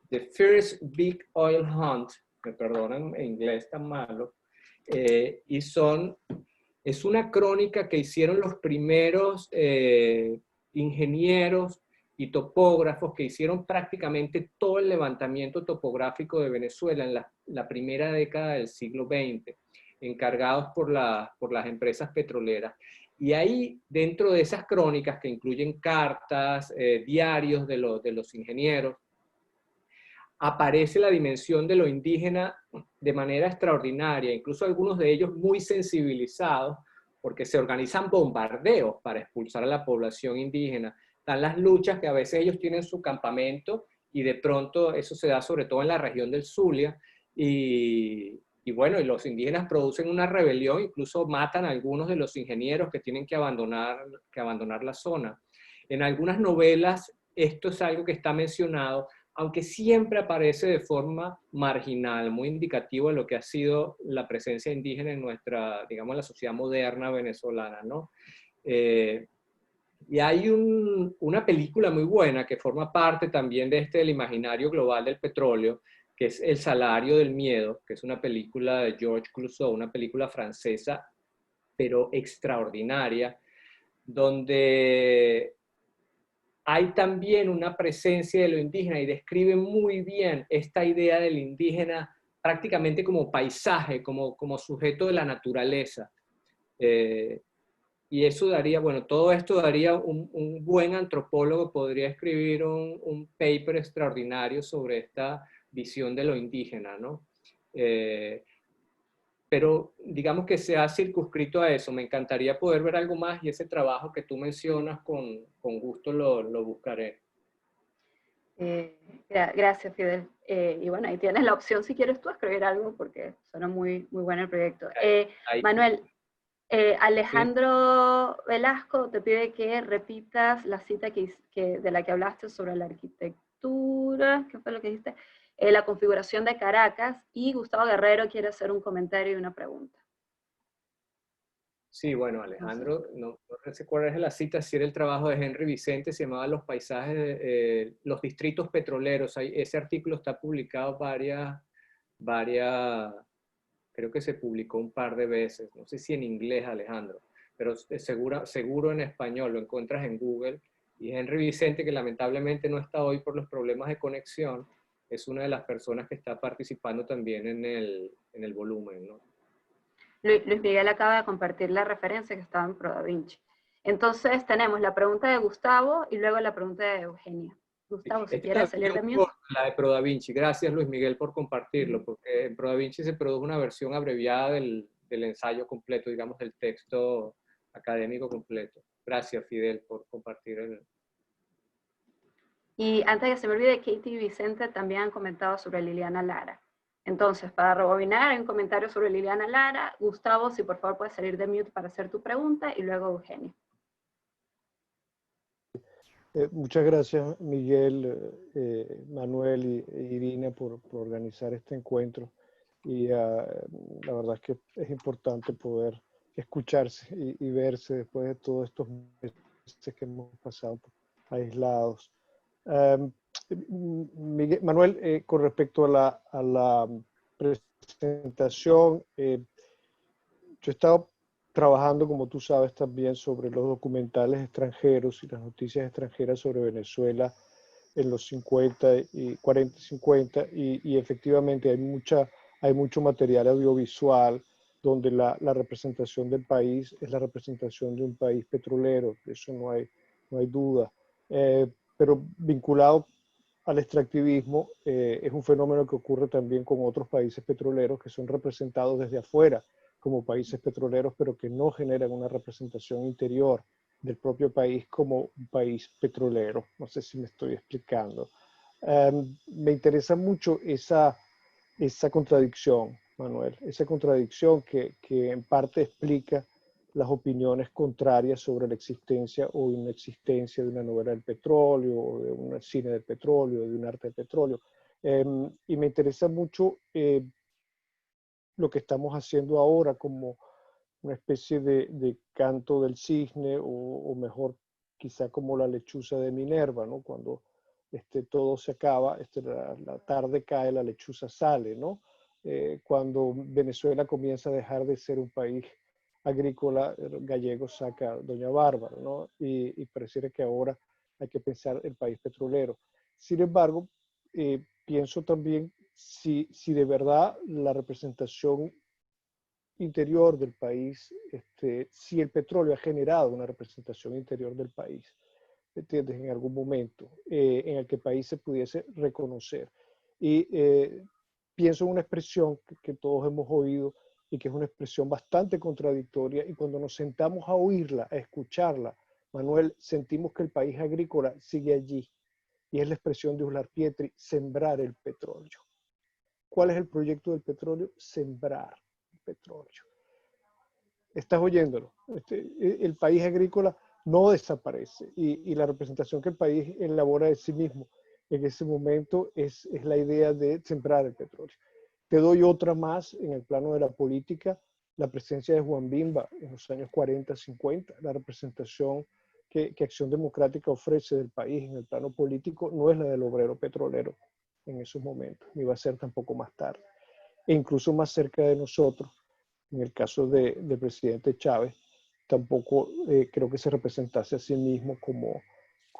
The First Big Oil Hunt, me perdonan en inglés tan malo, es una crónica que hicieron los primeros ingenieros y topógrafos que hicieron prácticamente todo el levantamiento topográfico de Venezuela en la primera década del siglo XX, encargados por las empresas petroleras. Y ahí, dentro de esas crónicas, que incluyen cartas, diarios de los ingenieros, aparece la dimensión de lo indígena de manera extraordinaria, incluso algunos de ellos muy sensibilizados, porque se organizan bombardeos para expulsar a la población indígena. Están las luchas que a veces ellos tienen su campamento, y de pronto eso se da sobre todo en la región del Zulia, y bueno, y los indígenas producen una rebelión, incluso matan a algunos de los ingenieros que tienen que abandonar la zona. En algunas novelas esto es algo que está mencionado, aunque siempre aparece de forma marginal, muy indicativo de lo que ha sido la presencia indígena en nuestra, digamos, la sociedad moderna venezolana, ¿no? Y hay una película muy buena que forma parte también del imaginario global del petróleo, que es El salario del miedo, que es una película de Georges Clouzot, una película francesa, pero extraordinaria, donde hay también una presencia de lo indígena y describe muy bien esta idea del indígena prácticamente como paisaje, como sujeto de la naturaleza. Y eso daría, bueno, todo esto daría un buen antropólogo, podría escribir un paper extraordinario sobre esta visión de lo indígena, ¿no? Pero digamos que se ha circunscrito a eso. Me encantaría poder ver algo más y ese trabajo que tú mencionas con gusto lo buscaré. Gracias, Fidel. Y bueno, ahí tienes la opción si quieres tú escribir algo porque suena muy, muy bueno el proyecto. Manuel, Alejandro Velasco te pide que repitas la cita de la que hablaste sobre la arquitectura, ¿qué fue lo que dijiste? La configuración de Caracas, y Gustavo Guerrero quiere hacer un comentario y una pregunta. Sí, bueno, Alejandro, no sé cuál es la cita, si era el trabajo de Henry Vicente, se llamaba Los paisajes, los distritos petroleros. Ese artículo está publicado creo que se publicó un par de veces, no sé si en inglés, Alejandro, pero seguro en español, lo encuentras en Google. Y Henry Vicente, que lamentablemente no está hoy por los problemas de conexión, es una de las personas que está participando también en el volumen, ¿no? Luis Miguel acaba de compartir la referencia que estaba en ProDaVinci. Entonces tenemos la pregunta de Gustavo y luego la pregunta de Eugenia. Gustavo, si quieres salir de mute. La de ProDaVinci. Gracias, Luis Miguel, por compartirlo, porque en ProDaVinci se produjo una versión abreviada del ensayo completo, digamos, del texto académico completo. Gracias, Fidel, por compartir el... Y antes de que se me olvide, Katie y Vicente también han comentado sobre Liliana Lara. Entonces, para rebobinar, hay un comentario sobre Liliana Lara. Gustavo, si por favor puedes salir de mute para hacer tu pregunta, y luego Eugenia. Muchas gracias, Miguel, Manuel y Irina por organizar este encuentro. Y la verdad es que es importante poder escucharse y verse después de todos estos meses que hemos pasado aislados. Manuel, con respecto a la presentación, yo he estado trabajando, como tú sabes, también sobre los documentales extranjeros y las noticias extranjeras sobre Venezuela en los 40 y 50, y efectivamente hay mucho material audiovisual donde la representación del país es la representación de un país petrolero, de eso no hay duda. Pero vinculado al extractivismo, es un fenómeno que ocurre también con otros países petroleros que son representados desde afuera como países petroleros, pero que no generan una representación interior del propio país como un país petrolero. No sé si me estoy explicando. Me interesa mucho esa contradicción, Manuel, esa contradicción que en parte explica las opiniones contrarias sobre la existencia o inexistencia de una novela del petróleo, o de un cine del petróleo, de un arte del petróleo. Y me interesa mucho lo que estamos haciendo ahora como una especie de canto del cisne, o mejor, quizá como la lechuza de Minerva, ¿no? Cuando todo se acaba, la tarde cae, la lechuza sale, ¿no? Cuando Venezuela comienza a dejar de ser un país agrícola, gallego saca a Doña Bárbara, ¿no? Y pareciera que ahora hay que pensar el país petrolero. Sin embargo, pienso también si de verdad la representación interior del país, si el petróleo ha generado una representación interior del país, ¿entiendes? En algún momento en el que el país se pudiese reconocer. Y pienso en una expresión que todos hemos oído y que es una expresión bastante contradictoria, y cuando nos sentamos a oírla, a escucharla, Manuel, sentimos que el país agrícola sigue allí, y es la expresión de Uslar Pietri: sembrar el petróleo. ¿Cuál es el proyecto del petróleo? Sembrar el petróleo. Estás oyéndolo. El país agrícola no desaparece, y la representación que el país elabora de sí mismo en ese momento es la idea de sembrar el petróleo. Te doy otra más en el plano de la política, la presencia de Juan Bimba en los años 40, 50, la representación que Acción Democrática ofrece del país en el plano político no es la del obrero petrolero en esos momentos, ni va a ser tampoco más tarde. E incluso más cerca de nosotros, en el caso del presidente Chávez, tampoco creo que se representase a sí mismo como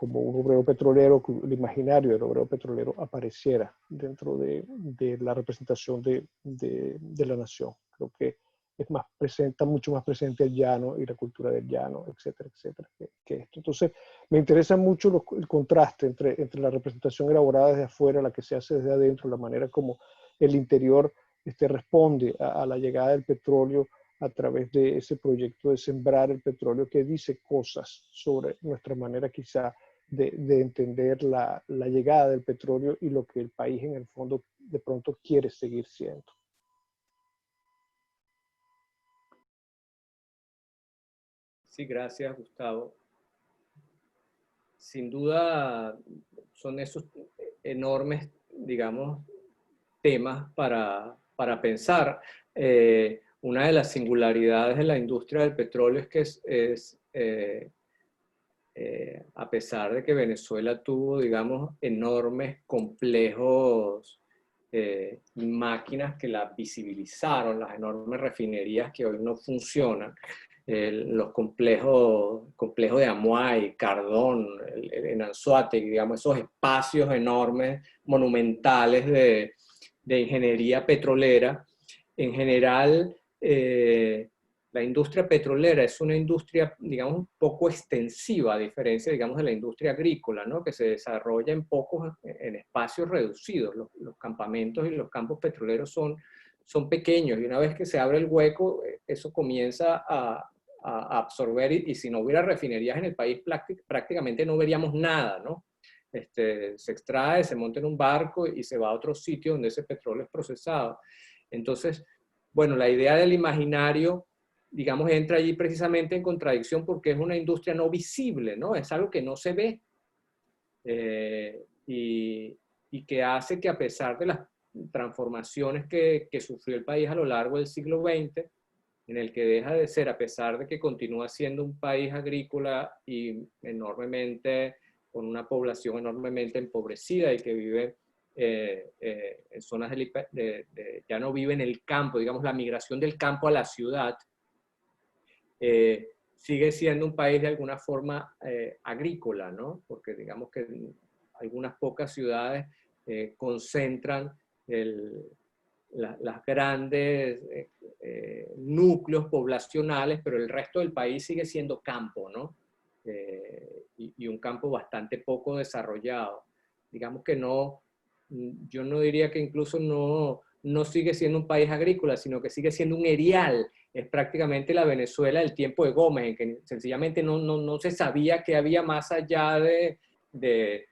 un obrero petrolero, que el imaginario del obrero petrolero apareciera dentro de la representación de la nación. Creo que es más presenta, mucho más presente el llano y la cultura del llano, etcétera, etcétera, que esto. Entonces, me interesa mucho el contraste entre la representación elaborada desde afuera, la que se hace desde adentro, la manera como el interior responde a la llegada del petróleo a través de ese proyecto de sembrar el petróleo, que dice cosas sobre nuestra manera quizá de entender la llegada del petróleo y lo que el país en el fondo de pronto quiere seguir siendo. Sí, gracias, Gustavo. Sin duda son esos enormes, digamos, temas para pensar. Una de las singularidades de la industria del petróleo es que a pesar de que Venezuela tuvo, digamos, enormes, complejos máquinas que la visibilizaron, las enormes refinerías que hoy no funcionan, los complejos de Amuay, Cardón, en Anzoátegui, digamos, esos espacios enormes, monumentales de ingeniería petrolera. En general, la industria petrolera es una industria, digamos, un poco extensiva, a diferencia, digamos, de la industria agrícola, ¿no? Que se desarrolla en espacios reducidos. Los campamentos y los campos petroleros son pequeños, y una vez que se abre el hueco, eso comienza a absorber, y si no hubiera refinerías en el país, prácticamente no veríamos nada, ¿no? Se extrae, se monta en un barco y se va a otro sitio donde ese petróleo es procesado. Entonces, bueno, la idea del imaginario, digamos, entra allí precisamente en contradicción porque es una industria no visible, ¿no? Es algo que no se ve, y que hace que, a pesar de las transformaciones que sufrió el país a lo largo del siglo XX, en el que deja de ser, a pesar de que continúa siendo un país agrícola y enormemente, con una población enormemente empobrecida y que vive en zonas ya no vive en el campo, digamos, la migración del campo a la ciudad, sigue siendo un país de alguna forma agrícola, ¿no? Porque digamos que algunas pocas ciudades concentran las grandes núcleos poblacionales, pero el resto del país sigue siendo campo, ¿no? Y un campo bastante poco desarrollado. Digamos que no, yo no diría que incluso no sigue siendo un país agrícola, sino que sigue siendo un erial. Es prácticamente la Venezuela del tiempo de Gómez, en que sencillamente no se sabía qué había más allá de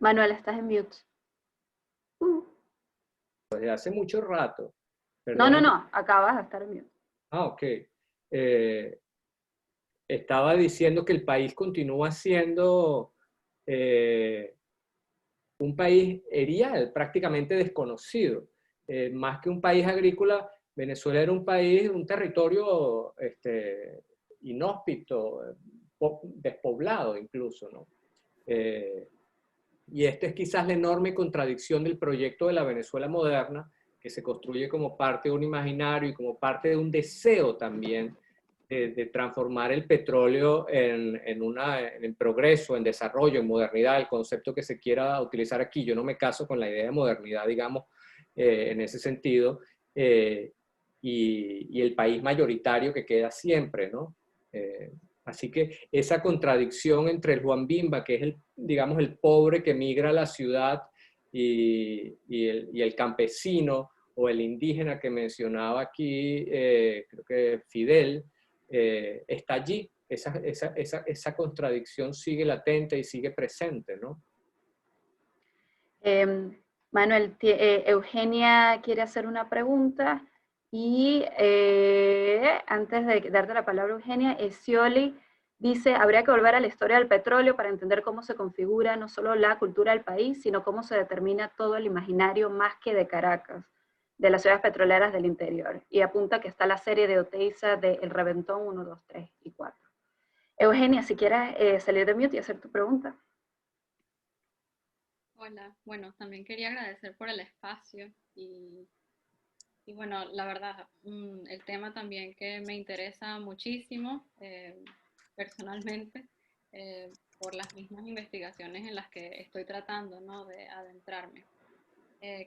Manuel, estás en mute. Desde hace mucho rato. No, acabas de estar en mute. Ah, ok. Estaba diciendo que el país continúa siendo un país erial, prácticamente desconocido. Más que un país agrícola, Venezuela era un país, un territorio inhóspito, despoblado incluso, ¿no? Y esta es quizás la enorme contradicción del proyecto de la Venezuela moderna, que se construye como parte de un imaginario y como parte de un deseo también de transformar el petróleo en progreso, en desarrollo, en modernidad, el concepto que se quiera utilizar aquí. Yo no me caso con la idea de modernidad, digamos, en ese sentido, y el país mayoritario que queda siempre, ¿no? Así que esa contradicción entre el Juan Bimba, que es digamos, el pobre que migra a la ciudad, y el campesino o el indígena que mencionaba aquí, creo que Fidel, está allí. Esa contradicción sigue latente y sigue presente, ¿no? Manuel, Eugenia quiere hacer una pregunta, y antes de darte la palabra, Eugenia, Scioli Dice, habría que volver a la historia del petróleo para entender cómo se configura no solo la cultura del país, sino cómo se determina todo el imaginario más que de Caracas, de las ciudades petroleras del interior. Y apunta que está la serie de Oteiza de El Reventón 1, 2, 3 y 4. Eugenia, si quieres salir de mute y hacer tu pregunta. Hola, bueno, también quería agradecer por el espacio y bueno, la verdad, el tema también que me interesa muchísimo personalmente por las mismas investigaciones en las que estoy tratando, ¿no?, de adentrarme.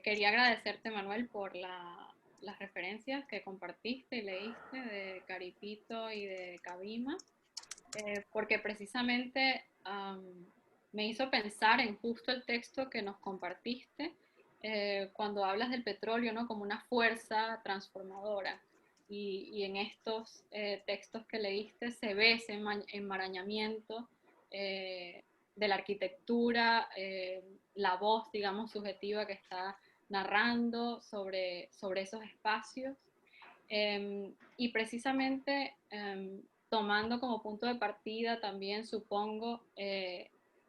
Quería agradecerte, Manuel, por las referencias que compartiste y leíste de Caripito y de Cabima, porque precisamente me hizo pensar en justo el texto que nos compartiste, cuando hablas del petróleo, ¿no?, como una fuerza transformadora. Y en estos textos que leíste se ve ese enmarañamiento de la arquitectura, la voz, digamos, subjetiva que está narrando sobre esos espacios. Y precisamente tomando como punto de partida también, supongo,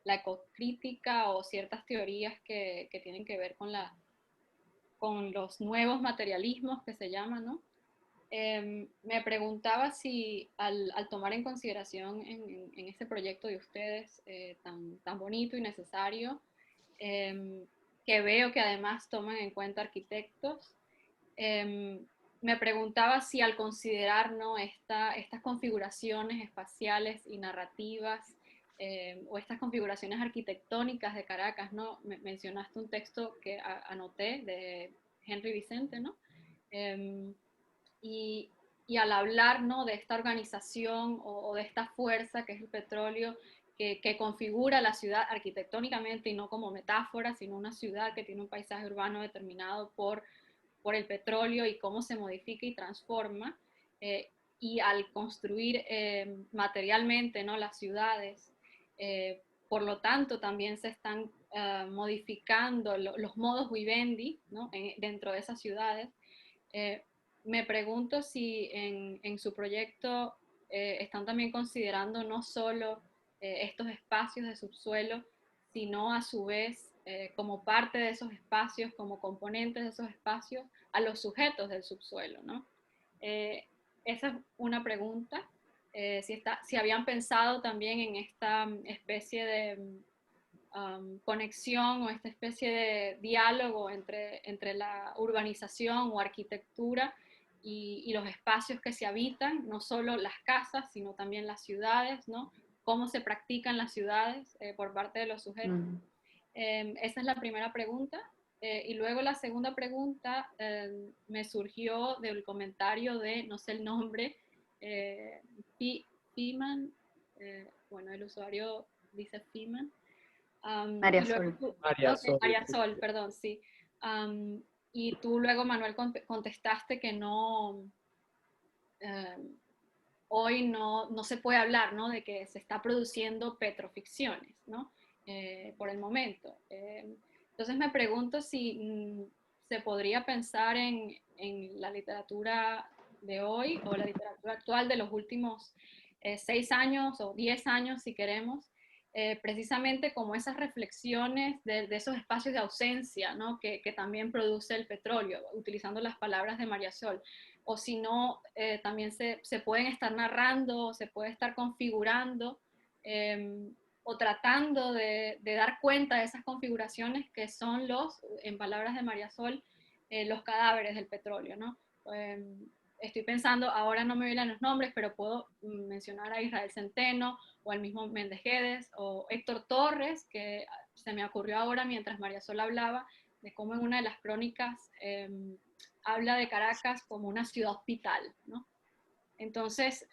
la ecocrítica o ciertas teorías que tienen que ver con los nuevos materialismos que se llaman, ¿no? Me preguntaba si al tomar en consideración en este proyecto de ustedes tan bonito y necesario, que veo que además toman en cuenta arquitectos, me preguntaba si al considerar, ¿no?, estas configuraciones espaciales y narrativas, o estas configuraciones arquitectónicas de Caracas, ¿no? Mencionaste un texto que anoté de Henry Vicente, ¿no? Y al hablar, ¿no?, de esta organización o de esta fuerza que es el petróleo, que configura la ciudad arquitectónicamente y no como metáfora, sino una ciudad que tiene un paisaje urbano determinado por el petróleo y cómo se modifica y transforma, y al construir materialmente, ¿no?, las ciudades, por lo tanto también se están modificando los modus vivendi, ¿no?, dentro de esas ciudades. Me pregunto si en su proyecto están también considerando no solo estos espacios de subsuelo, sino a su vez como parte de esos espacios, como componentes de esos espacios, a los sujetos del subsuelo, ¿no? Esa es una pregunta. Si habían pensado también en esta especie de conexión o esta especie de diálogo entre la urbanización o arquitectura y los espacios que se habitan, no solo las casas, sino también las ciudades, ¿no? Cómo se practican las ciudades por parte de los sujetos. Esa es la primera pregunta. Y luego la segunda pregunta me surgió del comentario de, no sé el nombre, Fiman, bueno, el usuario dice Fiman. María Sol. María Sol, perdón, sí. Y tú luego, Manuel, contestaste que no, hoy no se puede hablar, ¿no?, de que se está produciendo petroficciones, ¿no?, por el momento. Entonces me pregunto si se podría pensar en la literatura de hoy o la literatura actual de los últimos 6 años o 10 años, si queremos, precisamente como esas reflexiones de esos espacios de ausencia, ¿no?, que también produce el petróleo, utilizando las palabras de María Sol. O si no, también se pueden estar narrando, se puede estar configurando, o tratando de dar cuenta de esas configuraciones que son en palabras de María Sol, los cadáveres del petróleo, ¿no? Estoy pensando, ahora no me vienen los nombres, pero puedo mencionar a Israel Centeno, o al mismo Méndez Guedes, o Héctor Torres, que se me ocurrió ahora mientras María Sol hablaba, de cómo en una de las crónicas habla de Caracas como una ciudad hospital, ¿no? Entonces,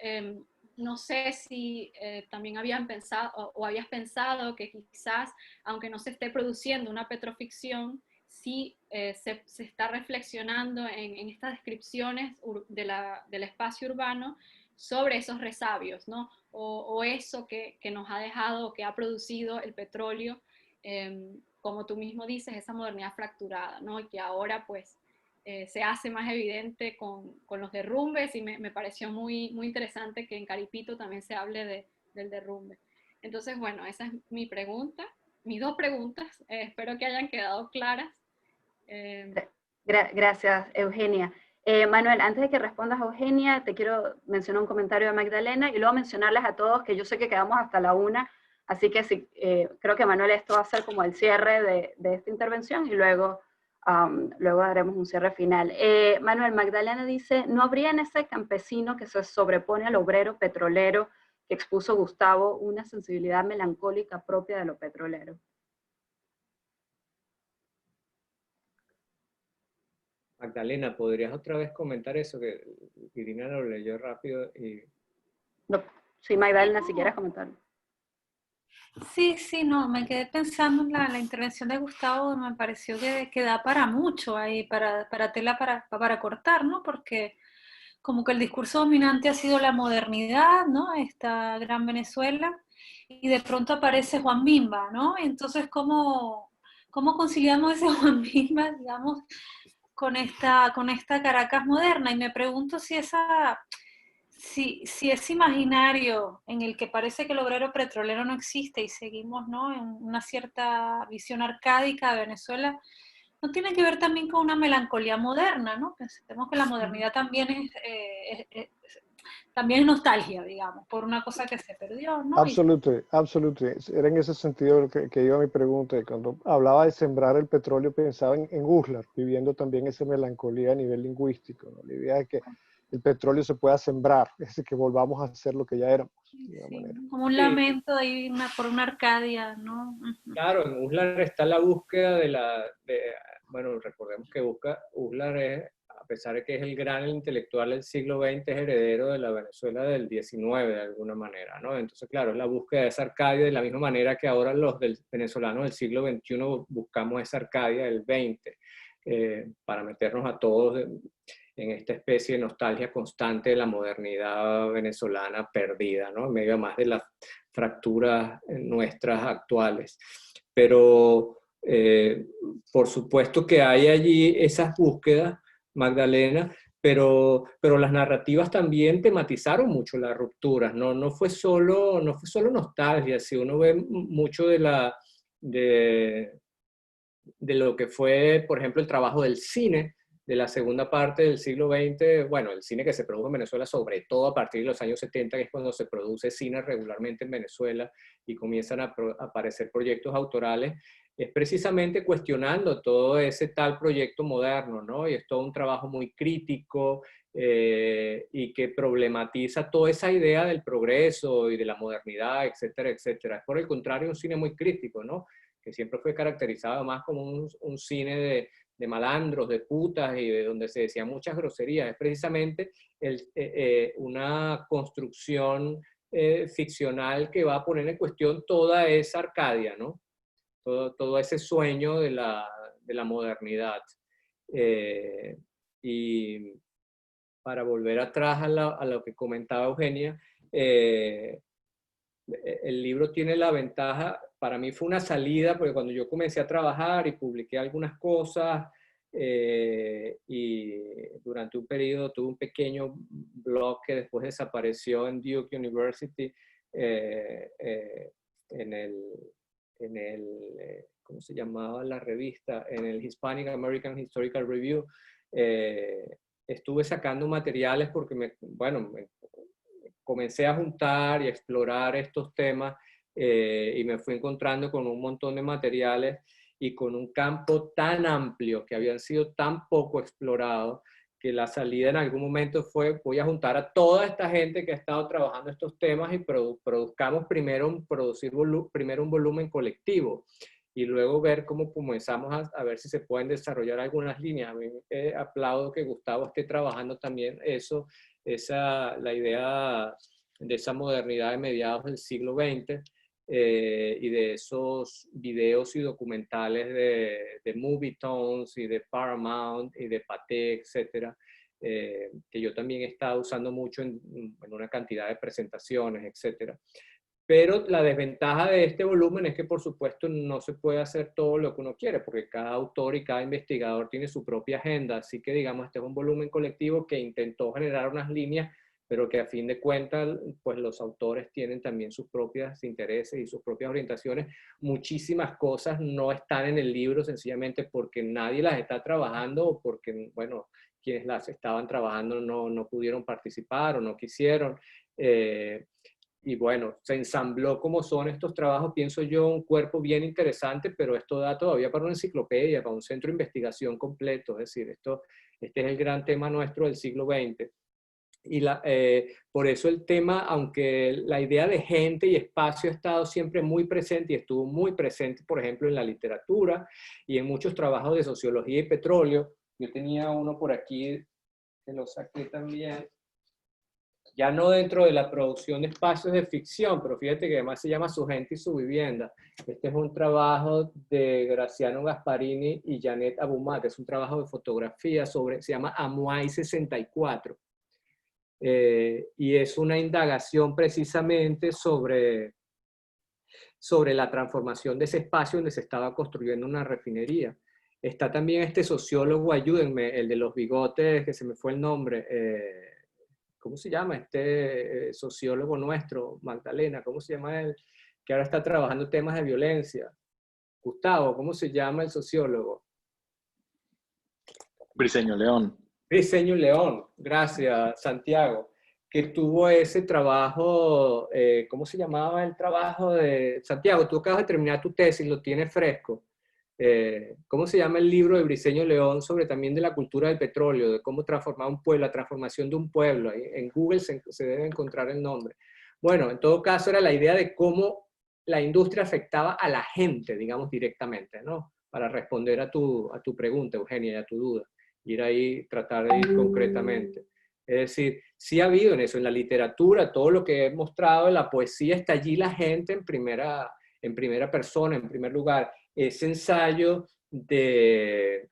no sé si también habían pensado o habías pensado que quizás, aunque no se esté produciendo una petroficción, sí se está reflexionando en estas descripciones del espacio urbano sobre esos resabios, ¿no? O eso que nos ha dejado, que ha producido el petróleo, como tú mismo dices, esa modernidad fracturada, ¿no? Y que ahora pues se hace más evidente con los derrumbes, y me pareció muy, muy interesante que en Caripito también se hable del derrumbe. Entonces, bueno, esa es mi pregunta, mis dos preguntas, espero que hayan quedado claras. Gracias, Eugenia. Manuel, antes de que respondas a Eugenia, te quiero mencionar un comentario de Magdalena y luego mencionarles a todos que yo sé que quedamos hasta la 1, así que sí, creo que Manuel, esto va a ser como el cierre de esta intervención y luego haremos un cierre final. Manuel, Magdalena dice, ¿no habría en ese campesino que se sobrepone al obrero petrolero que expuso Gustavo una sensibilidad melancólica propia de lo petrolero? Magdalena, ¿podrías otra vez comentar eso? Que Irina lo leyó rápido y... No, sí, Magdalena, si quieres comentarlo. Sí, sí, no, me quedé pensando en la intervención de Gustavo, me pareció que da para mucho ahí, para tela para cortar, ¿no? Porque como que el discurso dominante ha sido la modernidad, ¿no? Esta gran Venezuela, y de pronto aparece Juan Bimba, ¿no? Entonces, ¿cómo conciliamos ese Juan Bimba, digamos, con esta Caracas moderna? Y me pregunto si ese imaginario en el que parece que el obrero petrolero no existe y seguimos, ¿no?, en una cierta visión arcádica de Venezuela, no tiene que ver también con una melancolía moderna, ¿no? Pensemos que la modernidad también también es nostalgia, digamos, por una cosa que se perdió, ¿no? Absolutamente. Era en ese sentido que iba mi pregunta. Y cuando hablaba de sembrar el petróleo, pensaba en Uslar, viviendo también esa melancolía a nivel lingüístico, ¿no? La idea de que el petróleo se pueda sembrar, es decir, que volvamos a ser lo que ya éramos. De una manera. Como un lamento ahí por una Arcadia, ¿no? Claro, en Uslar está la búsqueda bueno, recordemos que Uslar es, a pesar de que es el gran intelectual del siglo XX, es heredero de la Venezuela del XIX de alguna manera, ¿no? Entonces, claro, es la búsqueda de esa Arcadia de la misma manera que ahora los venezolanos del siglo XXI buscamos esa Arcadia del XX, para meternos a todos en esta especie de nostalgia constante de la modernidad venezolana perdida, ¿no? En medio más de las fracturas nuestras actuales. Pero por supuesto que hay allí esas búsquedas, Magdalena, pero las narrativas también tematizaron mucho las rupturas, no fue solo nostalgia. Si uno ve mucho de lo que fue, por ejemplo, el trabajo del cine de la segunda parte del siglo XX, bueno, el cine que se produjo en Venezuela, sobre todo a partir de los años 70, que es cuando se produce cine regularmente en Venezuela y comienzan a aparecer proyectos autorales, es precisamente cuestionando todo ese tal proyecto moderno, ¿no? Y es todo un trabajo muy crítico y que problematiza toda esa idea del progreso y de la modernidad, etcétera, etcétera. Es por el contrario un cine muy crítico, ¿no? Que siempre fue caracterizado más como un cine de malandros, de putas y de donde se decían muchas groserías. Es precisamente una construcción ficcional que va a poner en cuestión toda esa Arcadia, ¿no? Todo ese sueño de la modernidad. Y para volver atrás a lo que comentaba Eugenia, el libro tiene la ventaja, para mí fue una salida, porque cuando yo comencé a trabajar y publiqué algunas cosas, y durante un periodo tuve un pequeño blog que después desapareció en Duke University, ¿cómo se llamaba la revista? En el Hispanic American Historical Review. Estuve sacando materiales porque comencé a juntar y a explorar estos temas y me fui encontrando con un montón de materiales y con un campo tan amplio que habían sido tan poco explorados, que la salida en algún momento fue: voy a juntar a toda esta gente que ha estado trabajando estos temas y produzcamos primero un volumen colectivo y luego ver cómo comenzamos a ver si se pueden desarrollar algunas líneas. A mí aplaudo que Gustavo esté trabajando también la idea de esa modernidad de mediados del siglo XX, y de esos videos y documentales de Movietones y de Paramount y de Pathé, etcétera, que yo también he estado usando mucho en una cantidad de presentaciones, etcétera. Pero la desventaja de este volumen es que, por supuesto, no se puede hacer todo lo que uno quiere, porque cada autor y cada investigador tiene su propia agenda. Así que, digamos, este es un volumen colectivo que intentó generar unas líneas pero que a fin de cuentas, pues los autores tienen también sus propios intereses y sus propias orientaciones. Muchísimas cosas no están en el libro sencillamente porque nadie las está trabajando o porque, bueno, quienes las estaban trabajando no pudieron participar o no quisieron. Y bueno, se ensambló como son estos trabajos, pienso yo, un cuerpo bien interesante, pero esto da todavía para una enciclopedia, para un centro de investigación completo. Es decir, este es el gran tema nuestro del siglo XX. Y por eso el tema, aunque la idea de gente y espacio ha estado siempre muy presente y estuvo muy presente, por ejemplo, en la literatura y en muchos trabajos de sociología y petróleo. Yo tenía uno por aquí, que lo saqué también, ya no dentro de la producción de espacios de ficción, pero fíjate que además se llama Su gente y su vivienda. Este es un trabajo de Graciano Gasparini y Janet Abumat, es un trabajo de fotografía se llama Amuay 64. Y es una indagación precisamente sobre la transformación de ese espacio donde se estaba construyendo una refinería. Está también este sociólogo, ayúdenme, el de los bigotes, que se me fue el nombre, ¿cómo se llama? Este sociólogo nuestro, Magdalena, ¿cómo se llama él? Que ahora está trabajando temas de violencia. Gustavo, ¿cómo se llama el sociólogo? Briceño León. Briceño León, gracias, Santiago, que tuvo ese trabajo, ¿cómo se llamaba el trabajo de Santiago? Tú acabas de terminar tu tesis, lo tienes fresco. ¿Cómo se llama el libro de Briceño León sobre también de la cultura del petróleo, de cómo transformar un pueblo, la transformación de un pueblo? En Google se debe encontrar el nombre. Bueno, en todo caso era la idea de cómo la industria afectaba a la gente, digamos, directamente, ¿no? Para responder a tu pregunta, Eugenia, y a tu duda. Ir ahí, tratar de ir concretamente. Es decir, sí ha habido en eso, en la literatura, todo lo que he mostrado, en la poesía, está allí la gente en primera persona, en primer lugar. Ese ensayo de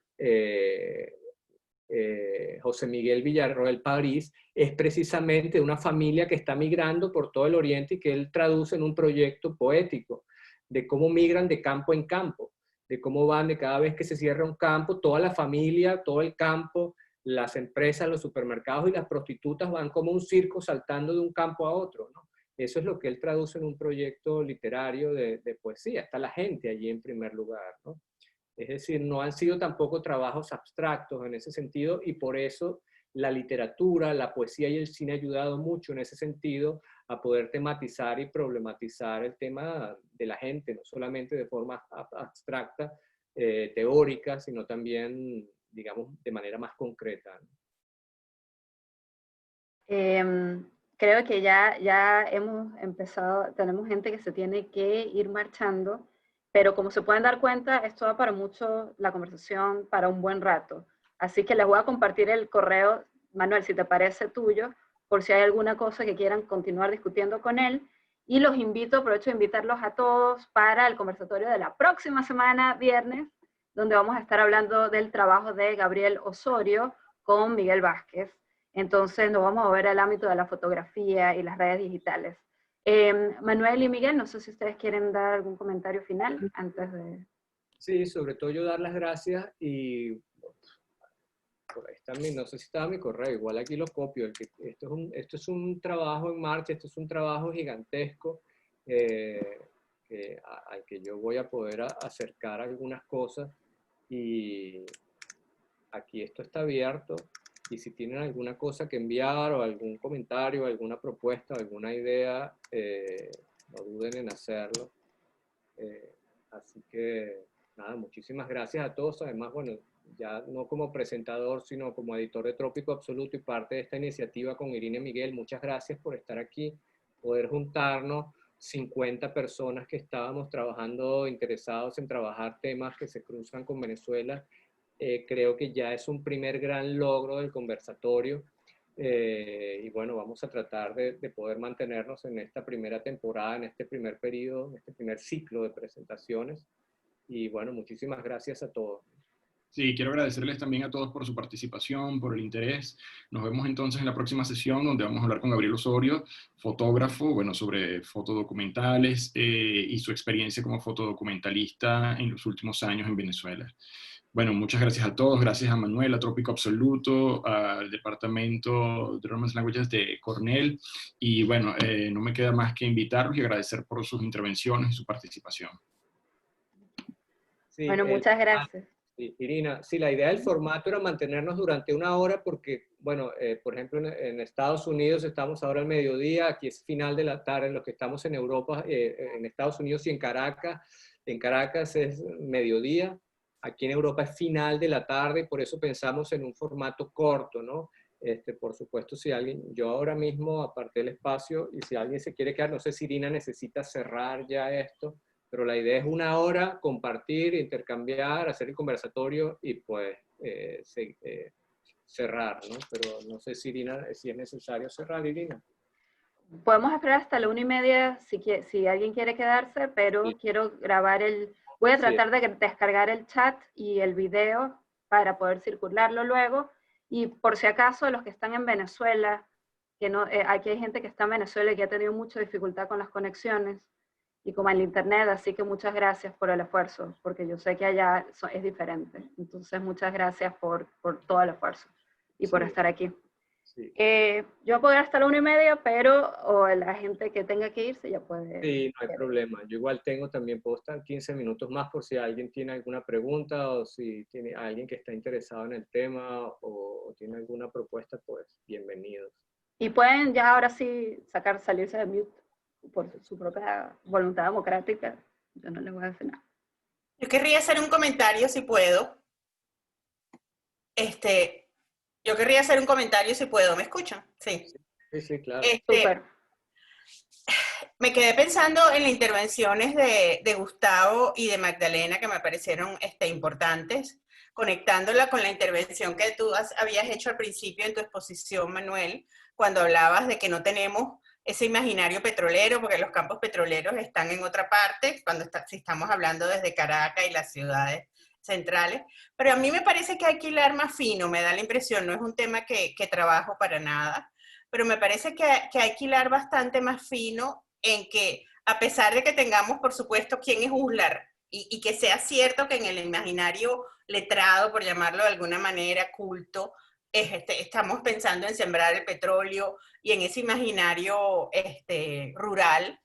José Miguel Villarroel París es precisamente una familia que está migrando por todo el Oriente y que él traduce en un proyecto poético de cómo migran de campo en campo, de cómo van de cada vez que se cierra un campo, toda la familia, todo el campo, las empresas, los supermercados y las prostitutas van como un circo saltando de un campo a otro, ¿no? Eso es lo que él traduce en un proyecto literario de poesía. Está la gente allí en primer lugar, ¿no? Es decir, no han sido tampoco trabajos abstractos en ese sentido y por eso la literatura, la poesía y el cine han ayudado mucho en ese sentido a poder tematizar y problematizar el tema de la gente, no solamente de forma abstracta, teórica, sino también, digamos, de manera más concreta, ¿no? Creo que ya hemos empezado, tenemos gente que se tiene que ir marchando, pero como se pueden dar cuenta, esto da para mucho la conversación, para un buen rato. Así que les voy a compartir el correo, Manuel, si te parece tuyo, por si hay alguna cosa que quieran continuar discutiendo con él. Y los invito, aprovecho de invitarlos a todos para el conversatorio de la próxima semana, viernes, donde vamos a estar hablando del trabajo de Gabriel Osorio con Miguel Vázquez. Entonces nos vamos a ver al ámbito de la fotografía y las redes digitales. Manuel y Miguel, no sé si ustedes quieren dar algún comentario final antes de... Sí, sobre todo yo dar las gracias y por ahí también, no sé si estaba mi correo, igual aquí lo copio. Esto es un trabajo en marcha, esto es un trabajo gigantesco al que yo voy a poder acercar algunas cosas y aquí esto está abierto. Y si tienen alguna cosa que enviar o algún comentario, alguna propuesta, alguna idea, no duden en hacerlo. Así que, nada, muchísimas gracias a todos. Además, bueno, ya no como presentador, sino como editor de Trópico Absoluto y parte de esta iniciativa con Irina Miguel, muchas gracias por estar aquí, poder juntarnos 50 personas que estábamos trabajando, interesados en trabajar temas que se cruzan con Venezuela. Creo que ya es un primer gran logro del conversatorio y bueno, vamos a tratar de poder mantenernos en esta primera temporada, en este primer periodo, en este primer ciclo de presentaciones y bueno, muchísimas gracias a todos. Sí, quiero agradecerles también a todos por su participación, por el interés. Nos vemos entonces en la próxima sesión donde vamos a hablar con Gabriel Osorio, fotógrafo, bueno, sobre fotodocumentales y su experiencia como fotodocumentalista en los últimos años en Venezuela. Bueno, muchas gracias a todos, gracias a Manuel, a Trópico Absoluto, al Departamento de Romance Languages de Cornell, y bueno, no me queda más que invitarlos y agradecer por sus intervenciones y su participación. Sí, Bueno, muchas gracias. Sí, Irina, sí, la idea del formato era mantenernos durante una hora porque, bueno, por ejemplo, en Estados Unidos estamos ahora al mediodía, aquí es final de la tarde, los que estamos en Europa, en Estados Unidos y en Caracas es mediodía, aquí en Europa es final de la tarde, y por eso pensamos en un formato corto, ¿no? Por supuesto, si alguien, yo ahora mismo aparté el espacio, y si alguien se quiere quedar, no sé si Irina necesita cerrar ya esto, pero la idea es una hora, compartir, intercambiar, hacer el conversatorio y pues cerrar, ¿no? Pero no sé si, Irina, si es necesario cerrar, Irina. Podemos esperar hasta la 1:30 si alguien quiere quedarse, pero Sí. quiero grabar voy a tratar de descargar el chat y el video para poder circularlo luego. Y por si acaso, los que están en Venezuela, que no, aquí hay gente que está en Venezuela y que ha tenido mucha dificultad con las conexiones y con el internet, así que muchas gracias por el esfuerzo, porque yo sé que allá es diferente. Entonces, muchas gracias por todo el esfuerzo y por estar aquí. Sí. Yo puedo ir hasta la 1:30, pero la gente que tenga que irse ya puede. Sí, no hay problema. Yo igual también puedo estar 15 minutos más por si alguien tiene alguna pregunta o si tiene alguien que está interesado en el tema o tiene alguna propuesta, pues bienvenidos. Y pueden ya ahora sí salirse de mute por su propia voluntad democrática. Yo no les voy a decir nada. Yo querría hacer un comentario si puedo. Yo querría hacer un comentario si puedo. ¿Me escuchan? Sí. Sí, claro. Súper. Me quedé pensando en las intervenciones de Gustavo y de Magdalena que me parecieron importantes, conectándola con la intervención que tú habías hecho al principio en tu exposición, Manuel, cuando hablabas de que no tenemos ese imaginario petrolero, porque los campos petroleros están en otra parte, si estamos hablando desde Caracas y las ciudades centrales, pero a mí me parece que hay que hilar más fino, me da la impresión, no es un tema que trabajo para nada, pero me parece que hay que hilar bastante más fino en que, a pesar de que tengamos, por supuesto, quién es Uslar, y que sea cierto que en el imaginario letrado, por llamarlo de alguna manera, culto, estamos pensando en sembrar el petróleo y en ese imaginario rural.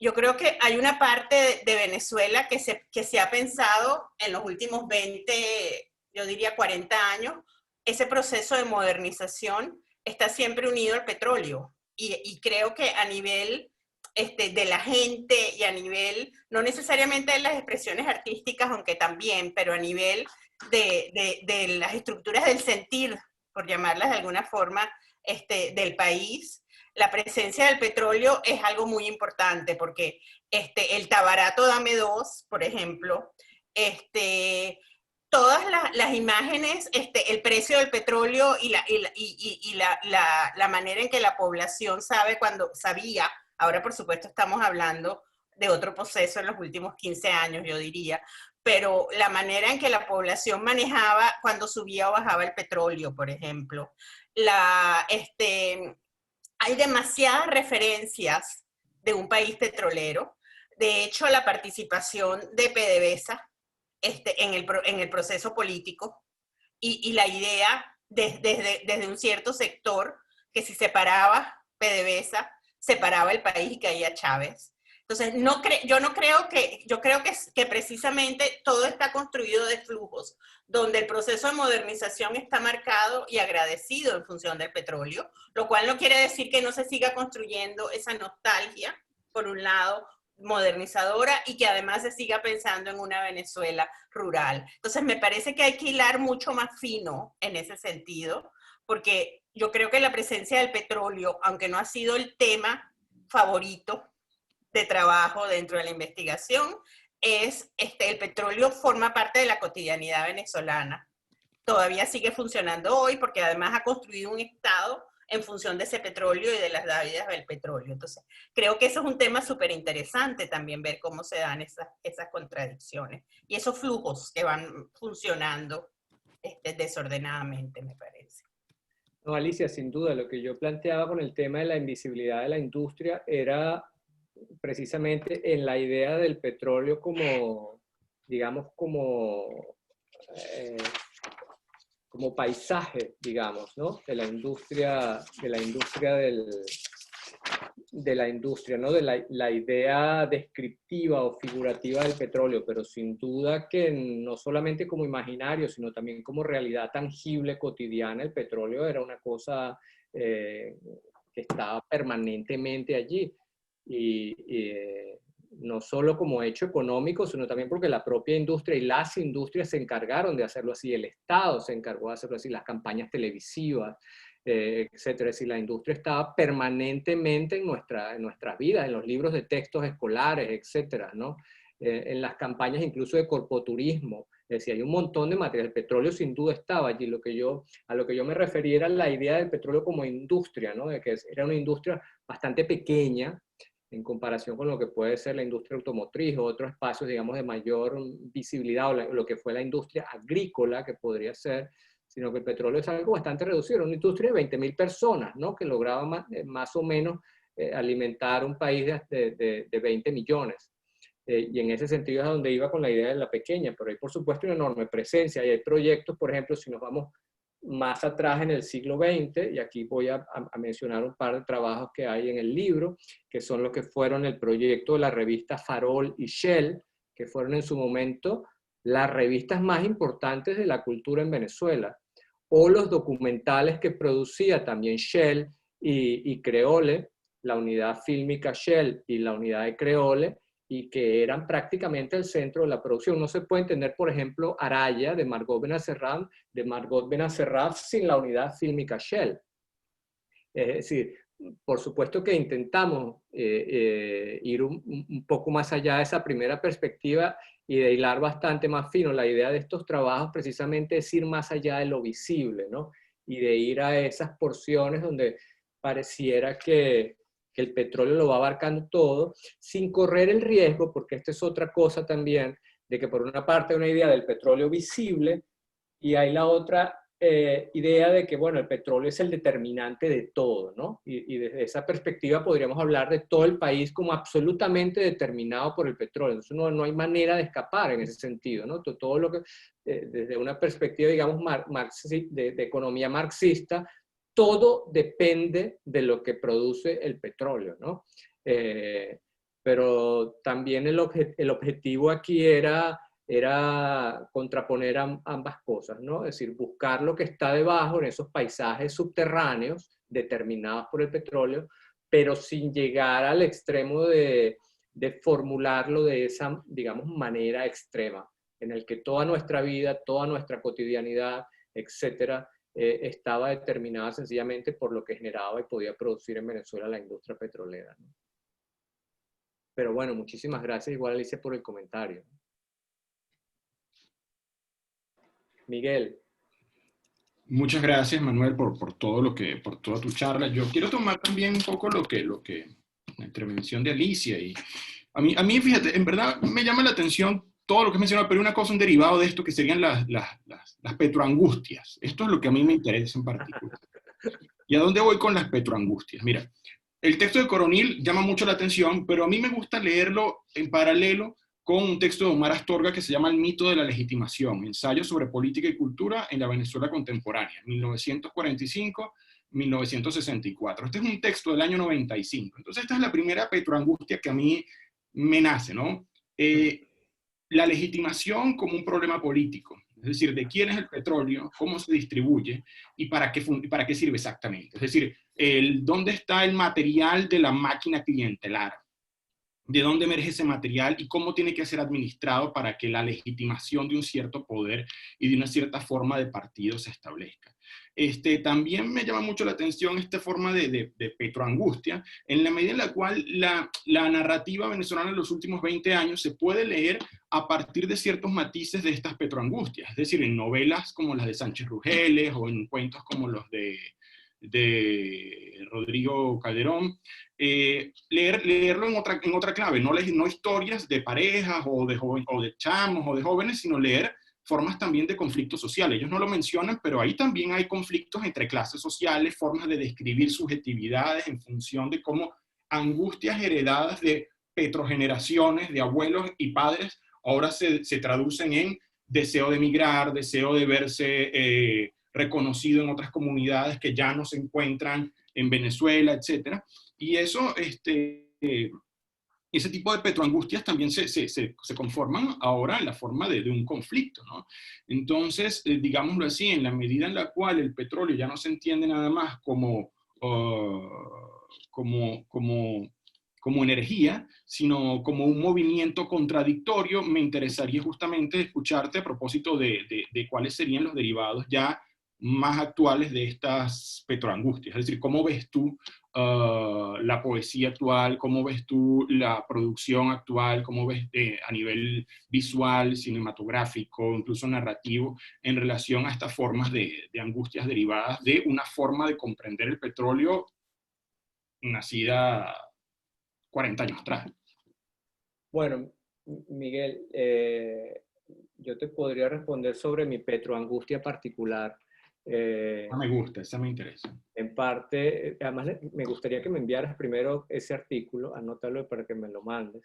Yo creo que hay una parte de Venezuela que se ha pensado en los últimos 20, yo diría 40 años, ese proceso de modernización está siempre unido al petróleo. Y creo que a nivel de la gente y a nivel, no necesariamente de las expresiones artísticas, aunque también, pero a nivel de las estructuras del sentir, por llamarlas de alguna forma, del país, la presencia del petróleo es algo muy importante, porque el Tabarato Dame 2, por ejemplo, todas las imágenes, el precio del petróleo y la manera en que la población sabía, ahora por supuesto estamos hablando de otro proceso en los últimos 15 años, yo diría, pero la manera en que la población manejaba cuando subía o bajaba el petróleo, por ejemplo. Hay demasiadas referencias de un país petrolero. De hecho, la participación de PDVSA en el proceso político y la idea desde un cierto sector que si separaba PDVSA, separaba el país y caía Chávez. Entonces, yo creo que precisamente todo está construido de flujos, donde el proceso de modernización está marcado y agradecido en función del petróleo, lo cual no quiere decir que no se siga construyendo esa nostalgia, por un lado, modernizadora, y que además se siga pensando en una Venezuela rural. Entonces, me parece que hay que hilar mucho más fino en ese sentido, porque yo creo que la presencia del petróleo, aunque no ha sido el tema favorito de trabajo dentro de la investigación, el petróleo forma parte de la cotidianidad venezolana. Todavía sigue funcionando hoy porque además ha construido un Estado en función de ese petróleo y de las dávidas del petróleo. Entonces, creo que eso es un tema súper interesante también, ver cómo se dan esas contradicciones y esos flujos que van funcionando desordenadamente, me parece. No, Alicia, sin duda, lo que yo planteaba con el tema de la invisibilidad de la industria era precisamente en la idea del petróleo como, digamos, como como paisaje, digamos, ¿no? De la industria, ¿no? De la idea descriptiva o figurativa del petróleo, pero sin duda que no solamente como imaginario, sino también como realidad tangible, cotidiana, el petróleo era una cosa que estaba permanentemente allí. Y no solo como hecho económico, sino también porque la propia industria y las industrias se encargaron de hacerlo así, el Estado se encargó de hacerlo así, las campañas televisivas, etcétera. Es decir, la industria estaba permanentemente en nuestras vidas, en los libros de textos escolares, etcétera, ¿no? En las campañas incluso de corpoturismo. Es decir, hay un montón de material. El petróleo sin duda estaba allí. A lo que yo me refería era la idea del petróleo como industria, ¿no? De que era una industria bastante pequeña en comparación con lo que puede ser la industria automotriz o otros espacios, digamos, de mayor visibilidad, o lo que fue la industria agrícola, que podría ser, sino que el petróleo es algo bastante reducido, una industria de 20.000 personas, ¿no? Que lograba más o menos alimentar un país de 20 millones. Y en ese sentido es donde iba con la idea de la pequeña, pero hay por supuesto una enorme presencia, y hay proyectos, por ejemplo, si nos vamos más atrás en el siglo XX, y aquí voy a mencionar un par de trabajos que hay en el libro, que son los que fueron el proyecto de la revista Farol y Shell, que fueron en su momento las revistas más importantes de la cultura en Venezuela, o los documentales que producía también Shell y Creole, la unidad fílmica Shell y la unidad de Creole, y que eran prácticamente el centro de la producción. No se puede entender, por ejemplo, Araya de Margot Benacerraf sin la unidad fílmica Shell. Es decir, por supuesto que intentamos ir un poco más allá de esa primera perspectiva y de hilar bastante más fino. La idea de estos trabajos precisamente es ir más allá de lo visible, ¿no? Y de ir a esas porciones donde pareciera que el petróleo lo va abarcando todo, sin correr el riesgo, porque esta es otra cosa también, de que por una parte hay una idea del petróleo visible, y hay la otra idea de que, bueno, el petróleo es el determinante de todo, ¿no? Y desde esa perspectiva podríamos hablar de todo el país como absolutamente determinado por el petróleo. Entonces no hay manera de escapar en ese sentido, ¿no? Todo lo que, desde una perspectiva, digamos, de economía marxista, todo depende de lo que produce el petróleo, ¿no? Pero también el objetivo aquí era contraponer ambas cosas, ¿no? Es decir, buscar lo que está debajo en esos paisajes subterráneos determinados por el petróleo, pero sin llegar al extremo de formularlo de esa, digamos, manera extrema, en el que toda nuestra vida, toda nuestra cotidianidad, etcétera, estaba determinada sencillamente por lo que generaba y podía producir en Venezuela la industria petrolera, ¿no? Pero bueno, muchísimas gracias igual, Alicia, por el comentario. Miguel. Muchas gracias, Manuel, por toda tu charla. Yo quiero tomar también un poco la intervención de Alicia. Y a mí, fíjate, en verdad me llama la atención todo lo que he mencionado, pero una cosa, un derivado de esto que serían las petroangustias. Esto es lo que a mí me interesa en particular. ¿Y a dónde voy con las petroangustias? Mira, el texto de Coronil llama mucho la atención, pero a mí me gusta leerlo en paralelo con un texto de Omar Astorga que se llama El mito de la legitimación, ensayo sobre política y cultura en la Venezuela contemporánea, 1945-1964. Este es un texto del año 95. Entonces esta es la primera petroangustia que a mí me nace, ¿no? La legitimación como un problema político, es decir, de quién es el petróleo, cómo se distribuye y para qué sirve exactamente. Es decir, dónde está el material de la máquina clientelar, de dónde emerge ese material y cómo tiene que ser administrado para que la legitimación de un cierto poder y de una cierta forma de partido se establezca. También me llama mucho la atención esta forma de petroangustia, en la medida en la cual la narrativa venezolana en los últimos 20 años se puede leer a partir de ciertos matices de estas petroangustias, es decir, en novelas como las de Sánchez Rugeles o en cuentos como los de Rodrigo Calderón, leerlo en otra clave, no historias de parejas o de chamos o de jóvenes, sino leer formas también de conflictos sociales. Ellos no lo mencionan, pero ahí también hay conflictos entre clases sociales, formas de describir subjetividades en función de cómo angustias heredadas de petrogeneraciones, de abuelos y padres, ahora se traducen en deseo de emigrar, deseo de verse reconocido en otras comunidades que ya no se encuentran en Venezuela, etc. Y eso, ese tipo de petroangustias también se conforman ahora en la forma de un conflicto, ¿no? Entonces, digámoslo así, en la medida en la cual el petróleo ya no se entiende nada más como energía, sino como un movimiento contradictorio, me interesaría justamente escucharte a propósito de cuáles serían los derivados ya más actuales de estas petroangustias. Es decir, ¿cómo ves tú la poesía actual? ¿Cómo ves tú la producción actual? ¿Cómo ves a nivel visual, cinematográfico, incluso narrativo, en relación a estas formas de angustias derivadas de una forma de comprender el petróleo nacida 40 años atrás? Bueno, Miguel, yo te podría responder sobre mi petroangustia particular. Me gusta, esa me interesa. En parte, además me gustaría que me enviaras primero ese artículo, anótalo para que me lo mandes.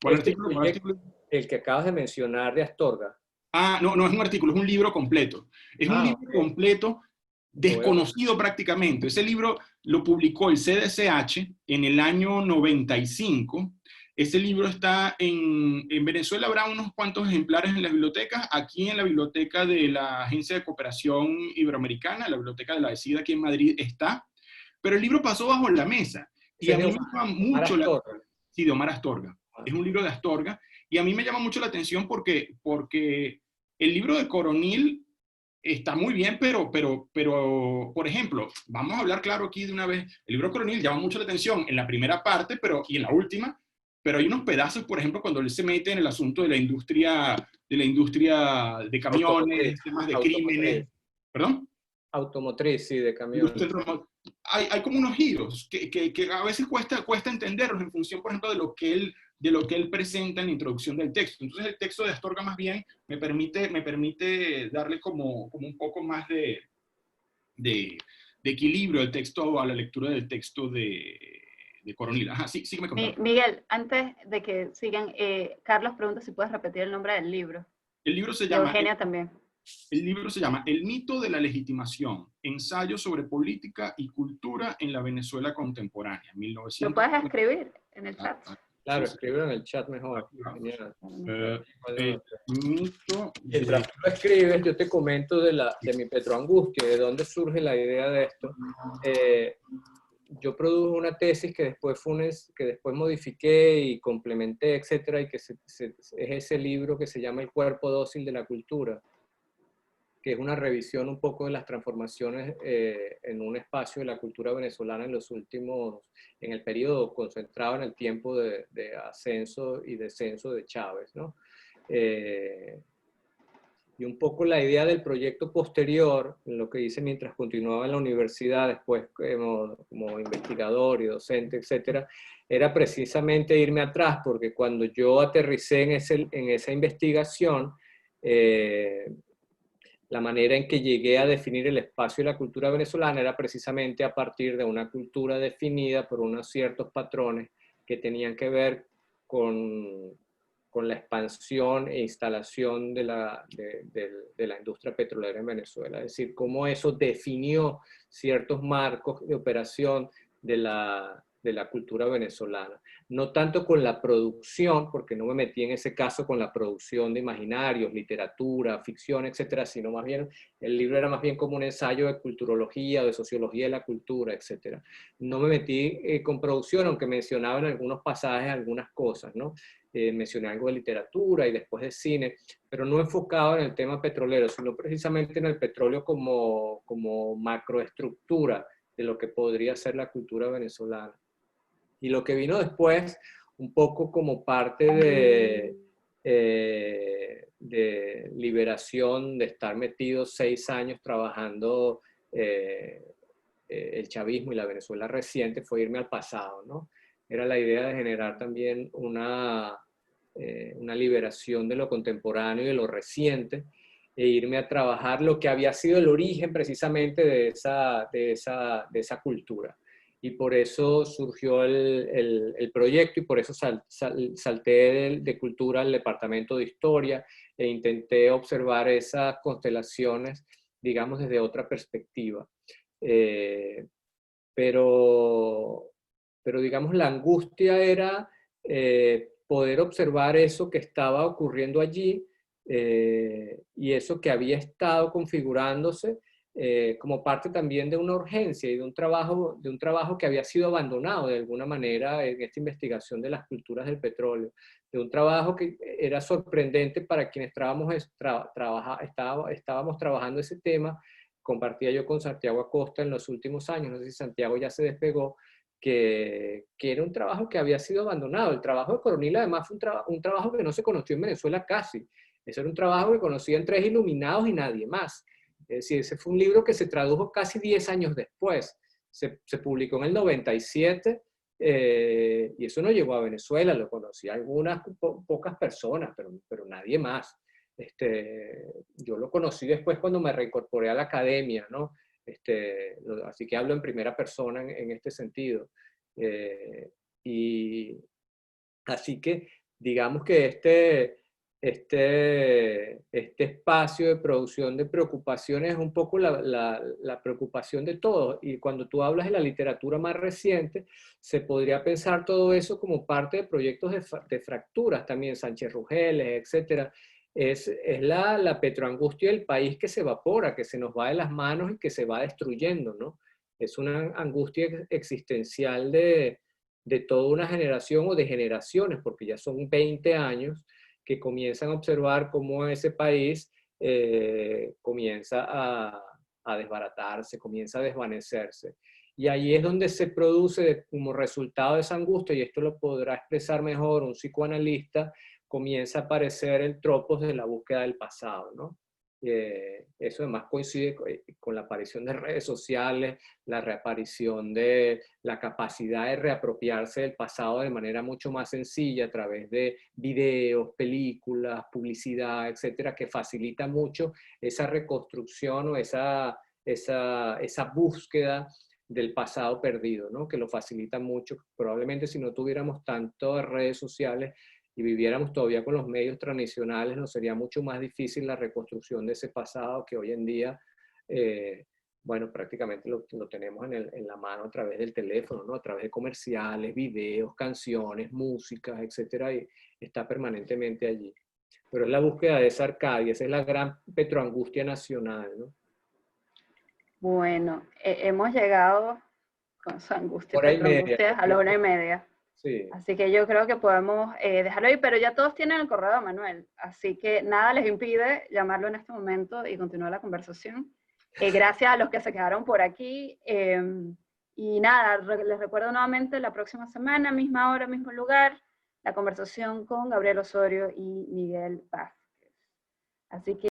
¿Cuál artículo? El que acabas de mencionar de Astorga. Ah, no, no es un artículo, es un libro completo. Es un libro completo, desconocido prácticamente. Ese libro lo publicó el CDCH en el año 95. Ese libro está en Venezuela, habrá unos cuantos ejemplares en las bibliotecas. Aquí en la biblioteca de la Agencia de Cooperación Iberoamericana, la biblioteca de la ESIDA aquí en Madrid está. Pero el libro pasó bajo la mesa. Y a mí me llama mucho la... Sí, de Omar Astorga. Es un libro de Astorga. Y a mí me llama mucho la atención porque el libro de Coronil está muy bien, pero, por ejemplo, vamos a hablar claro aquí de una vez. El libro de Coronil llama mucho la atención en la primera parte y en la última, pero hay unos pedazos, por ejemplo, cuando él se mete en el asunto de la industria de camiones, temas de crímenes. ¿Perdón? Automotriz, sí, de camiones. Hay como unos giros que a veces cuesta entenderlos en función, por ejemplo, de lo que él presenta en la introducción del texto. Entonces el texto de Astorga más bien me permite darle como un poco más de equilibrio al texto, a la lectura del texto de Coronil. Ajá, sí, sígueme contando. Miguel, antes de que sigan, Carlos pregunta si puedes repetir el nombre del libro. El libro se llama... Eugenia también. El libro se llama El mito de la legitimación, ensayo sobre política y cultura en la Venezuela contemporánea, 1900. ¿Lo puedes escribir en el chat? Claro, escribirlo en el chat mejor. Mito. Mientras tú lo escribes, yo te comento de mi petroangustia, de dónde surge la idea de esto. Yo produje una tesis que después modifiqué y complementé, etcétera, y que es ese libro que se llama El cuerpo dócil de la cultura, que es una revisión un poco de las transformaciones en un espacio de la cultura venezolana en el periodo concentrado en el tiempo de ascenso y descenso de Chávez, ¿no? Y un poco la idea del proyecto posterior, en lo que hice mientras continuaba en la universidad, después como investigador y docente, etcétera, era precisamente irme atrás, porque cuando yo aterricé en esa investigación, la manera en que llegué a definir el espacio de la cultura venezolana era precisamente a partir de una cultura definida por unos ciertos patrones que tenían que ver con la expansión e instalación de la industria petrolera en Venezuela. Es decir, cómo eso definió ciertos marcos de operación de la cultura venezolana. No tanto con la producción, porque no me metí en ese caso con la producción de imaginarios, literatura, ficción, etcétera, sino más bien, el libro era más bien como un ensayo de culturología, de sociología de la cultura, etcétera. No me metí con producción, aunque mencionaba en algunos pasajes algunas cosas, ¿no? Mencioné algo de literatura y después de cine, pero no enfocado en el tema petrolero, sino precisamente en el petróleo como macroestructura de lo que podría ser la cultura venezolana. Y lo que vino después, un poco como parte de liberación, de estar metido 6 años trabajando el chavismo y la Venezuela reciente, fue irme al pasado, ¿no? Era la idea de generar también una liberación de lo contemporáneo y de lo reciente, e irme a trabajar lo que había sido el origen precisamente de esa cultura. y por eso surgió el proyecto, y por eso salté de cultura al departamento de historia, e intenté observar esas constelaciones, digamos, desde otra perspectiva. Pero digamos, la angustia era poder observar eso que estaba ocurriendo allí, y eso que había estado configurándose como parte también de una urgencia y de un trabajo que había sido abandonado de alguna manera en esta investigación de las culturas del petróleo, de un trabajo que era sorprendente para quienes estábamos trabajando ese tema. Compartía yo con Santiago Acosta en los últimos años, no sé si Santiago ya se despegó, que era un trabajo que había sido abandonado. El trabajo de Coronil además fue un trabajo que no se conoció en Venezuela casi. Ese era un trabajo que conocían 3 iluminados y nadie más. Es decir, ese fue un libro que se tradujo casi 10 años después. Se publicó en el 97, y eso no llegó a Venezuela, lo conocían algunas pocas personas, pero nadie más. Yo lo conocí después cuando me reincorporé a la academia, ¿no? Así que hablo en primera persona en este sentido. Y así que digamos que este espacio de producción de preocupaciones es un poco la preocupación de todos. Y cuando tú hablas de la literatura más reciente, se podría pensar todo eso como parte de proyectos de fracturas también, Sánchez Rugeles, etcétera. Es la petroangustia del país que se evapora, que se nos va de las manos y que se va destruyendo, ¿no? Es una angustia existencial de toda una generación o de generaciones, porque ya son 20 años que comienzan a observar cómo ese país comienza a desbaratarse, comienza a desvanecerse. Y ahí es donde se produce como resultado de esa angustia, y esto lo podrá expresar mejor un psicoanalista, comienza a aparecer el tropos de la búsqueda del pasado, ¿no? Eso además coincide con la aparición de redes sociales, la reaparición de la capacidad de reapropiarse del pasado de manera mucho más sencilla a través de videos, películas, publicidad, etcétera, que facilita mucho esa reconstrucción o esa búsqueda del pasado perdido, ¿no? Que lo facilita mucho. Probablemente si no tuviéramos tantas redes sociales y viviéramos todavía con los medios tradicionales, nos sería mucho más difícil la reconstrucción de ese pasado que hoy en día, bueno, prácticamente lo tenemos en la mano a través del teléfono, ¿no? A través de comerciales, videos, canciones, músicas, etcétera, y está permanentemente allí. Pero es la búsqueda de esa Arcadia, esa es la gran petroangustia nacional, ¿no? Bueno, hemos llegado con su angustia, Hora y media. petroangustia, a la 1:30. Sí. Así que yo creo que podemos dejarlo ahí, pero ya todos tienen el correo de Manuel, así que nada les impide llamarlo en este momento y continuar la conversación. Gracias a los que se quedaron por aquí. Y nada, les recuerdo nuevamente la próxima semana, misma hora, mismo lugar, la conversación con Gabriel Osorio y Miguel Vázquez. Así que